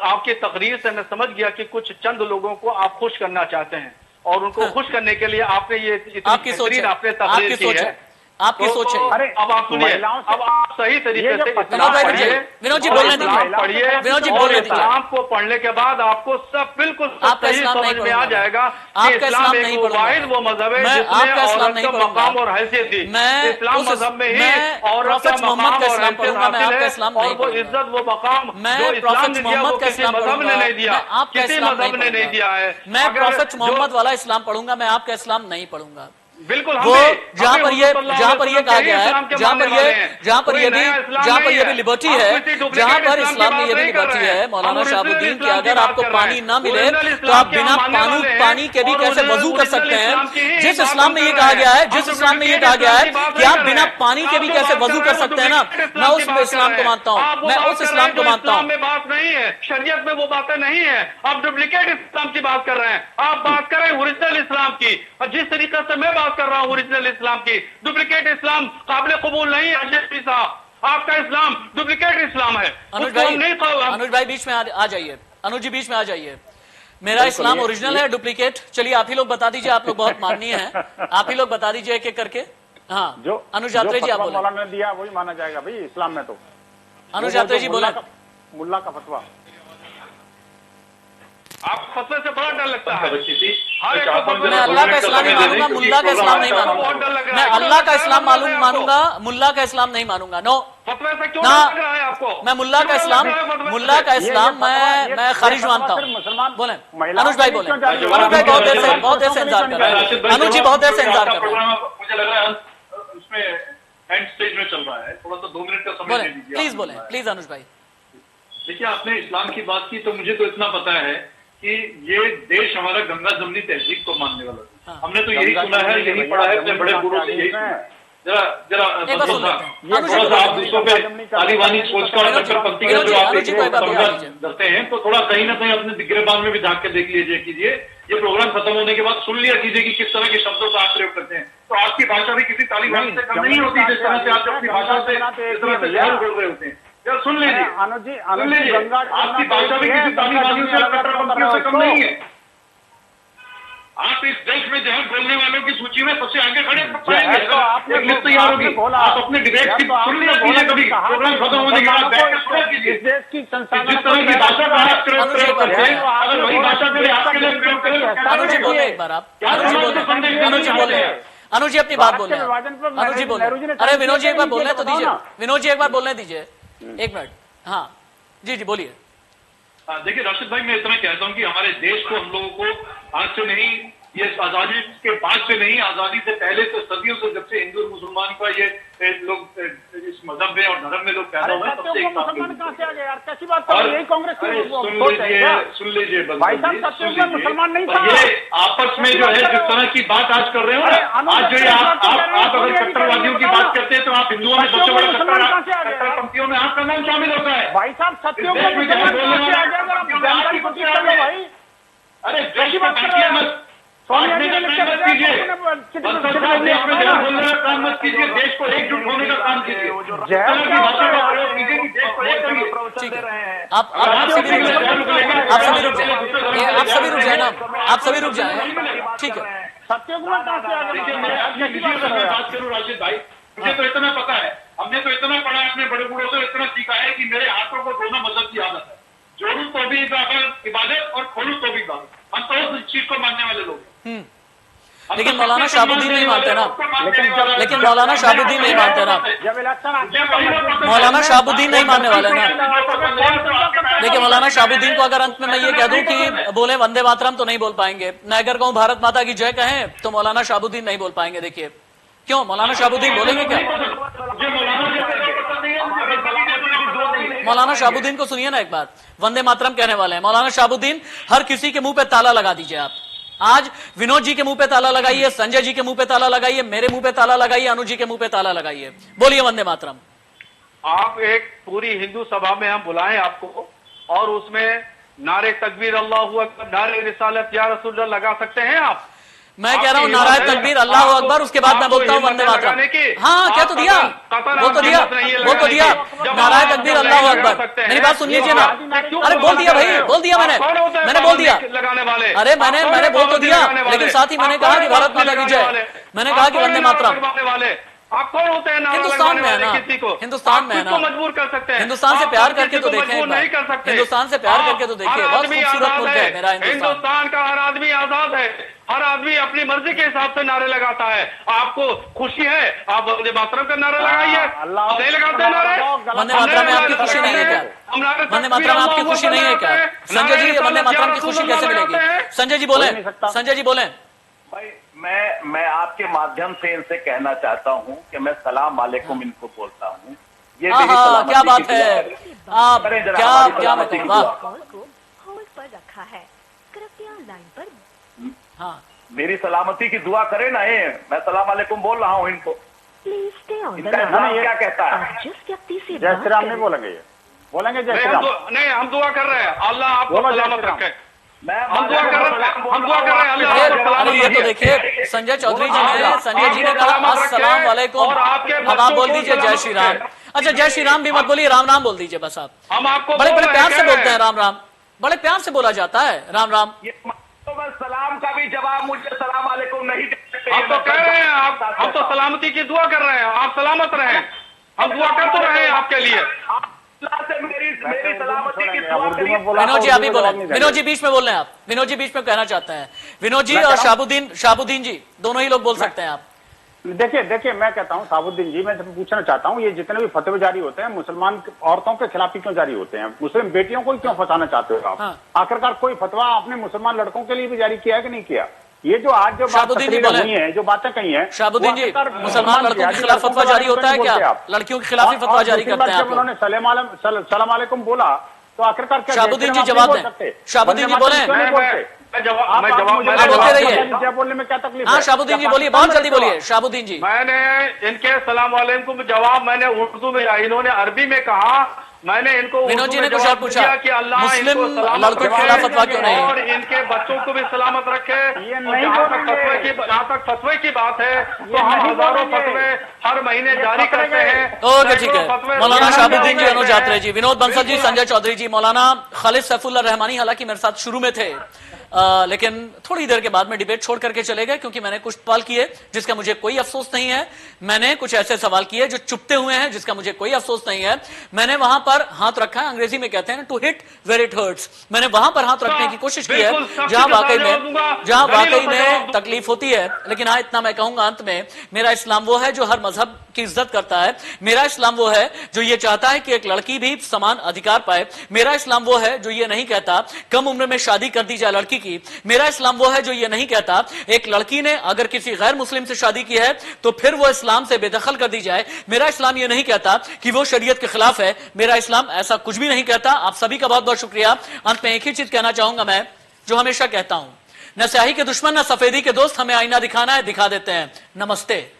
आपकी तकरीर से मैं समझ गया कि कुछ चंद लोगों को आप खुश करना चाहते हैं और उनको खुश करने के लिए आपने ये आपकी सोच है, आपने तकरीर की है। आपकी सोच है। अरे अब आप सुनिए, अब आप सही तरीके से विनोद भाई रुकिए, विनोद जी बोलने दीजिए, पढ़िए, विनोद जी और बोलने दीजिए। इस्लाम को पढ़ने के बाद आपको सब बिल्कुल आपका सही इस्लाम नहीं समझ में आ पढ़ूंगा, जाएगा कि आपका इस्लाम इस्लाम एक नहीं पढ़ूंगा, वाहिद वो मजहब है मैं जिसमें आपका इस्लाम औरत नहीं का पढ़ूंगा। मकाम और हैसियत दी। मैं इस्लाम उस- मजहब में ही मैं औरत का प्रॉफेट मोहम्मद मकाम का और इस्लाम हैसियत पढ़ूंगा, मैं हासिल आपका है, इस्लाम और नहीं वो पढ़ूंगा। इज्जत वो मकाम मैं जो इस्लाम प्रॉफेट ने दिया मोहम्मद वो का किसी इस्लाम मजहब ने पढ़ूंगा, नहीं दिया, मैं आपका किसी इस्लाम मजहब ने नहीं दिया है। मैं अगर प्रॉफेट जो- मोहम्मद वाला इस्लाम पढ़ूंगा, मैं आपका इस्लाम नहीं पढ़ूंगा। बिल्कुल वो जहां पर ये कहा गया है, जहां पर ये भी लिबर्टी है, जहां पर इस्लाम में ये भी लिबर्टी है मौलाना शहाबुद्दीन की, अगर आपको पानी ना मिले तो आप बिना पानी के भी कैसे वजू कर सकते हैं। जिस इस्लाम में ये कहा गया है, जिस इस्लाम में ये कहा गया है कि आप बिना पानी के भी कैसे वजू कर सकते हैं ना, मैं उस इस्लाम को मानता हूँ, मैं उस इस्लाम को मानता हूँ। में बात नहीं है, शरीयत में वो बातें नहीं है। आप डुप्लीकेट इस्लाम की बात कर रहे हैं, आप बात करें ओरिजिनल इस्लाम की। और जिस तरीके से मैं बात कर रहा हूँ ओरिजिनल इस्लाम की, डुप्लीकेट इस्लाम काबिल कबूल नहीं है। अजय साहब, आपका इस्लाम डुप्लीकेट इस्लाम है। अनुज भाई बीच में आ जाइए, अनुज जी बीच में आ जाइए। मेरा इस्लाम ओरिजिनल है, डुप्लीकेट? चलिए आप ही लोग बता दीजिए, आप लोग बहुत माननीय हैं, आप ही लोग बता दीजिए एक एक करके। हाँ, जो अनुज यात्रे जी आप बोले। मौलाना ने दिया वही माना जाएगा भाई इस्लाम में। तो अनुज यात्रे जी बोला, मुल्ला का फतवा। आप फतवे से बड़ा डर लगता है। मैं अल्लाह का इस्लाम ही मानूंगा, मुल्ला का इस्लाम नहीं मानूंगा। मैं अल्लाह का इस्लाम मानूंगा, मुल्ला का इस्लाम नहीं मानूंगा। नो फतवे से क्यों ना, डर रहा है आपको? मैं मुल्ला का इस्लाम मैं खारिज मानता हूँ। बोले अनुज भाई, बोले अनुज भाई, बहुत देर से इंतजार कर रहे हैं। अनुज जी बहुत देर से इंतजार कर रहे हैं। मुझे लग रहा है उसमें एंड स्टेज में चल रहा है, थोड़ा सा 2 मिनट का समय दे दीजिए। प्लीज बोले, प्लीज अनुज भाई। देखिए, आपने इस्लाम की बात की तो मुझे तो इतना पता है कि ये देश हमारा गंगा जमनी तहजीब को मानने वाला है। हमने तो यही सुना है, यही पढ़ा है, अपने बड़े बूढ़ों से यही सुना है। जरा थोड़ा सा आप दूसरों पे तालिबानी सोचकर पंक्ति का जो आप करते हैं, तो थोड़ा कहीं ना कहीं अपने गिरबान में भी झांक के देख लीजिए कीजिए। ये प्रोग्राम खत्म होने के बाद सुन लिया कीजिए कि किस तरह के शब्दों का आप प्रयोग करते हैं। तो आपकी भाषा भी किसी तालिबानी से कम नहीं होती, जिस तरह से आप अपनी भाषा से इस तरह से जहर उगल रहे होते हैं। यार सुन लीजिए, सुन लीजिए, आपकी भाषा भी किसी तालिबानी से, कट्टरपंथियों से कम नहीं है। आप इस देश में जहर बोलने वालों की सूची में सबसे आगे खड़े पाएंगे। एक लिस्ट तैयार होगी, आप अपने डिबेट की सुन लिया कीजिए, कभी प्रोग्राम खत्म होने के बाद बैठ कर सुना कीजिए। जिस तरह की भाषा का आप प्रयोग करते हैं, अगर वही भाषा मेरे आपके लिए प्रयोग करें। अनुज जी बोले एक बार, आप अनुज जी बोले, अनुज जी अपनी बात बोले, अनुज जी बोले। अरे विनोद जी एक बार बोलने तो दीजिए, विनोद जी एक बार बोलने दीजिए, 1 मिनट। हाँ जी बोलिए। देखिए राशिद भाई, मैं इतना कहता हूँ कि हमारे देश को, हम लोगों को आज से नहीं, ये आजादी के बाद से नहीं, आजादी से पहले से, सदियों से, जब से हिंदू और मुसलमान का ये लोग इस मजहब में और धर्म में लोग पैदा हुए, तब से एक साथ मुसलमान कहाँ से आ गए यार? कैसी बात कर रही है? कांग्रेस की सुन लीजिए भाई साहब, सत्य मुसलमान नहीं था। ये आपस में जो है जिस तरह की बात आज कर रहे हो ना, आज जो आप अगर कट्टरवादियों की बात करते हैं तो आप हिंदुओं में सबसे बड़ा कट्टरपंथियों में आपका नाम शामिल होता है। भाई साहब, सत्यों को मुसलमान कहाँ से आ गया? अगर आप जानकारी को ठीक कर लो भाई। अरे कैसी बात कर रहे हैं? सोनिया जी ने मत कीजिए, काम मत कीजिए, देश को एकजुट होने का काम कीजिए। आप सभी रुक जाए, आप सभी रुक जाए ना, आप सभी रुक जाए, ठीक है। सत्य कुमार कहाँ से आ गया? मैं बात करूँ राशिद भाई, मुझे तो इतना पता है, हमने तो इतना पढ़ा है, अपने बड़े बूढ़ों से इतना सीखा है कि मेरे हाथों को दोनों मजहब की आदत है। जोड़ू तो भी इबादत और खोलू तो भी इबादत। हम तो इस चीज को मानने वाले लोग। लेकिन मौलाना शहाबुद्दीन नहीं मानते ना, लेकिन मौलाना शहाबुद्दीन नहीं मानते ना, मौलाना शहाबुद्दीन नहीं मानने वाले ना। देखिए मौलाना शहाबुद्दीन को अगर अंत में मैं ये कह दूं कि बोले वंदे मातरम, तो नहीं बोल पाएंगे। मैं अगर कहूं भारत माता की जय कहें तो मौलाना शहाबुद्दीन नहीं बोल पाएंगे। देखिए क्यों, मौलाना शहाबुद्दीन बोलेंगे क्या? मौलाना शहाबुद्दीन को सुनिए ना एक बार, वंदे मातरम कहने वाले हैं मौलाना शहाबुद्दीन। हर किसी के मुंह पे ताला लगा दीजिए आप। आज विनोद जी के मुंह पे ताला लगाइए, संजय जी के मुंह पे ताला लगाइए, मेरे मुंह पे ताला लगाइए, अनुज जी के मुंह पे ताला लगाइए, बोलिए वंदे मातरम। आप एक पूरी हिंदू सभा में हम बुलाएं आपको, और उसमें नारे तकबीर अल्लाहू अकबर, नारे रिसालत या रसूलुल्लाह लगा सकते हैं आप? मैं कह रहा हूँ नाराय तकबीर अल्लाह अकबर, उसके बाद मैं बोलता हूँ वंदे मातरम। हाँ क्या तो दिया, वो तो दिया, वो तो दिया, नाराय तकबीर अल्लाह अकबर। मेरी बात सुन लीजिए ना। अरे बोल दिया भाई, बोल दिया मैंने बोल दिया। अरे मैंने बोल तो दिया, लेकिन साथ ही मैंने कहा कि भारत माता की जय, मैंने कहा कि वंदे मातरम। आप कौन होते हैं नारा हिंदुस्तान लगवाने में है वाले ना, किसी को? हिंदुस्तान आप में है खुद को ना। मजबूर कर सकते हैं, हिंदुस्तान से आप प्यार हर करके किसी तो को देखें मजबूर एक बार। नहीं कर सकते। हिंदुस्तान से प्यार करके तो हर देखिए, बहुत आदमी खूबसूरत आजाद मुल्क है मेरा हिंदुस्तान। हिंदुस्तान का हर आदमी आजाद है, हर आदमी अपनी मर्जी के हिसाब से नारे लगाता है। आपको खुशी है, आप वंदे मातरम का नारा लगाइए, नहीं लगाते नारे? वंदे मातरम में आपकी खुशी नहीं है क्या? वंदे मातरम में आपकी खुशी नहीं है क्या? संजय जी, वंदे मातरम की खुशी कैसे मिलेगी? संजय जी बोले, संजय जी बोले। भाई मैं आपके माध्यम से इनसे कहना चाहता हूं कि मैं सलाम वालेकुम इनको बोलता हूं। ये मेरी सलामती क्या बात की है, दुआ आप करें जरा क्या हमारी क्या सलामती की बताऊं, दुआ। कॉल को होल्ड पर रखा है, कृपया लाइन पर। हाँ मेरी सलामती की दुआ करें ना ये, मैं सलाम वालेकुम बोल रहा हूं इनको। प्लीज स्टे ऑन द इनका इस्लाम क्या कहता है? आप जिस व्यक्ति से जय श्री राम नहीं बोलेंगे, ये बोलेंगे जय श्री राम। नहीं, हम दुआ कर रहे हैं, अल्लाह आपको बोलो जय सलामत श्री राम। रखे। मैं हम दुआ कर रहे हैं, हम दुआ कर रहे हैं, अल्लाह अरे आपको सलामत ये तो रखे। देखिए, संजय चौधरी जी ने, आप- संजय जी ने आपको कहा सलामत अस्सलाम रखे वालेकुम, और आपके अब आप बच्चों बोल को दीजिए जय सलामत श्री राम। रखे। अच्छा, जय श्री राम भी मत बोलिए, राम राम बोल दीजिए बस आप। हम आपको बड़े बोल बड़े रहे प्यार से हैं। बोलते हैं राम राम, बड़े प्यार से बोला जाता है राम राम। ये तो बस सलाम का भी जवाब मुझे सलाम वालेकुम नहीं दे सकते। आप तो कह रहे हैं, हम तो सलामती की दुआ कर रहे हैं, आप सलामत रहें। हम दुआ कर तो रहे हैं आपके लिए। अल्लाह से मेरी सलामती की दुआ उर्दू करिए। में बोला, विनोद जी उर्दू अभी में बोले, जवाब नहीं विनोद जी देंगे। बीच में बोल रहे हैं आप, विनोद जी बीच में कहना चाहते हैं। विनोद जी और शाहबुद्दीन जी दोनों ही लोग बोल सकते हैं आप। देखिए मैं कहता हूं साबुद्दीन जी, मैं पूछना चाहता हूं, ये जितने भी फतवे जारी होते हैं मुसलमान औरतों के खिलाफ ही क्यों जारी होते हैं? मुस्लिम बेटियों को ही क्यों फंसाना चाहते हो आप? हाँ। आखिरकार कोई फतवा आपने मुसलमान लड़कों के लिए भी जारी किया है कि नहीं किया? ये जो आज जो बात शाहबुद्दीन जी तकरीरें बोले। हुई हैं, जो बातें कही हैं, शाहबुद्दीन वो जी, आखिरकार मुसलमान लड़कों के खिलाफ फतवा जारी होता है क्या? लड़कियों के खिलाफ ही फतवा जारी करते हैं आप लोग। उन्होंने सलाम वालेकुम बोला तो आखिरकार क्या शाहबुद्दीन जी आप नहीं जवाब बोल दें। सकते? शाहबुद्दीन जी वंदे मातरम बोलें। क्यों नहीं बोलते? आप बोलते रहिए। जय बोलने में क्या तकलीफ है? हाँ शाहबुद्दीन जी बोलिए, बहुत जल्दी बोलिए शाहबुद्दीन जी। मैंने इनके सलाम वालेकुम जवाब मैंने उर्दू में, इन्होंने अरबी में कहा, मैंने इनको विनोद जी उर्दू ने में कुछ और जवाब पूछा, दिया कि अल्लाह मुस्लिम इनको सलामत लड़कों के रखे खिलाफ फतवा क्यों नहीं? और इनके बच्चों को भी सलामत रखे। ये और नहीं जहाँ तक बोलेंगे। फतवे की बात है तो हम नहीं हजारों बोलेंगे। फतवे हर महीने ये जारी फतवे करते हैं। ओके ठीक है, फतवे मौलाना रोजाना शाहबुद्दीन जी, जारी अनुज करते यात्रे हैं। जी, विनोद बंसल जी, संजय चौधरी जी, मौलाना खालिद सैफुल्लाह रहमानी हालांकि मेरे साथ शुरू में थे, लेकिन थोड़ी देर के बाद में डिबेट छोड़ करके चले गए क्योंकि मैंने कुछ सवाल किए जिसका मुझे कोई अफसोस नहीं है। मैंने कुछ ऐसे सवाल किए जो चुपते हुए हैं जिसका मुझे कोई अफसोस नहीं है। मैंने वहां पर हाथ रखा है, अंग्रेजी में कहते हैं to hit where it hurts. मैंने वहां पर हाथ रखने की कोशिश की है जहां वाकई में तकलीफ होती है। लेकिन हाँ, इतना मैं कहूंगा अंत में, मेरा इस्लाम वो है जो हर मजहब की इज्जत करता है। मेरा इस्लाम वो है जो ये चाहता है कि एक लड़की भी समान अधिकार पाए। मेरा इस्लाम वो है जो ये नहीं कहता कम उम्र में शादी कर दी जाए लड़की की। मेरा इस्लाम वो है जो ये नहीं कहता एक लड़की ने अगर किसी गैर मुस्लिम से शादी की है तो फिर वो इस्लाम से बेदखल कर दी जाए। मेरा इस्लाम ये नहीं कहता कि वो शरीयत के खिलाफ है। मेरा इस्लाम ऐसा कुछ भी नहीं कहता। आप सभी का बहुत बहुत शुक्रिया। अंत में एक ही चीज कहना चाहूंगा मैं, जो हमेशा कहता हूं, न स्याही के दुश्मन न सफेदी के दोस्त, हमें आईना दिखाना है, दिखा देते हैं। नमस्ते।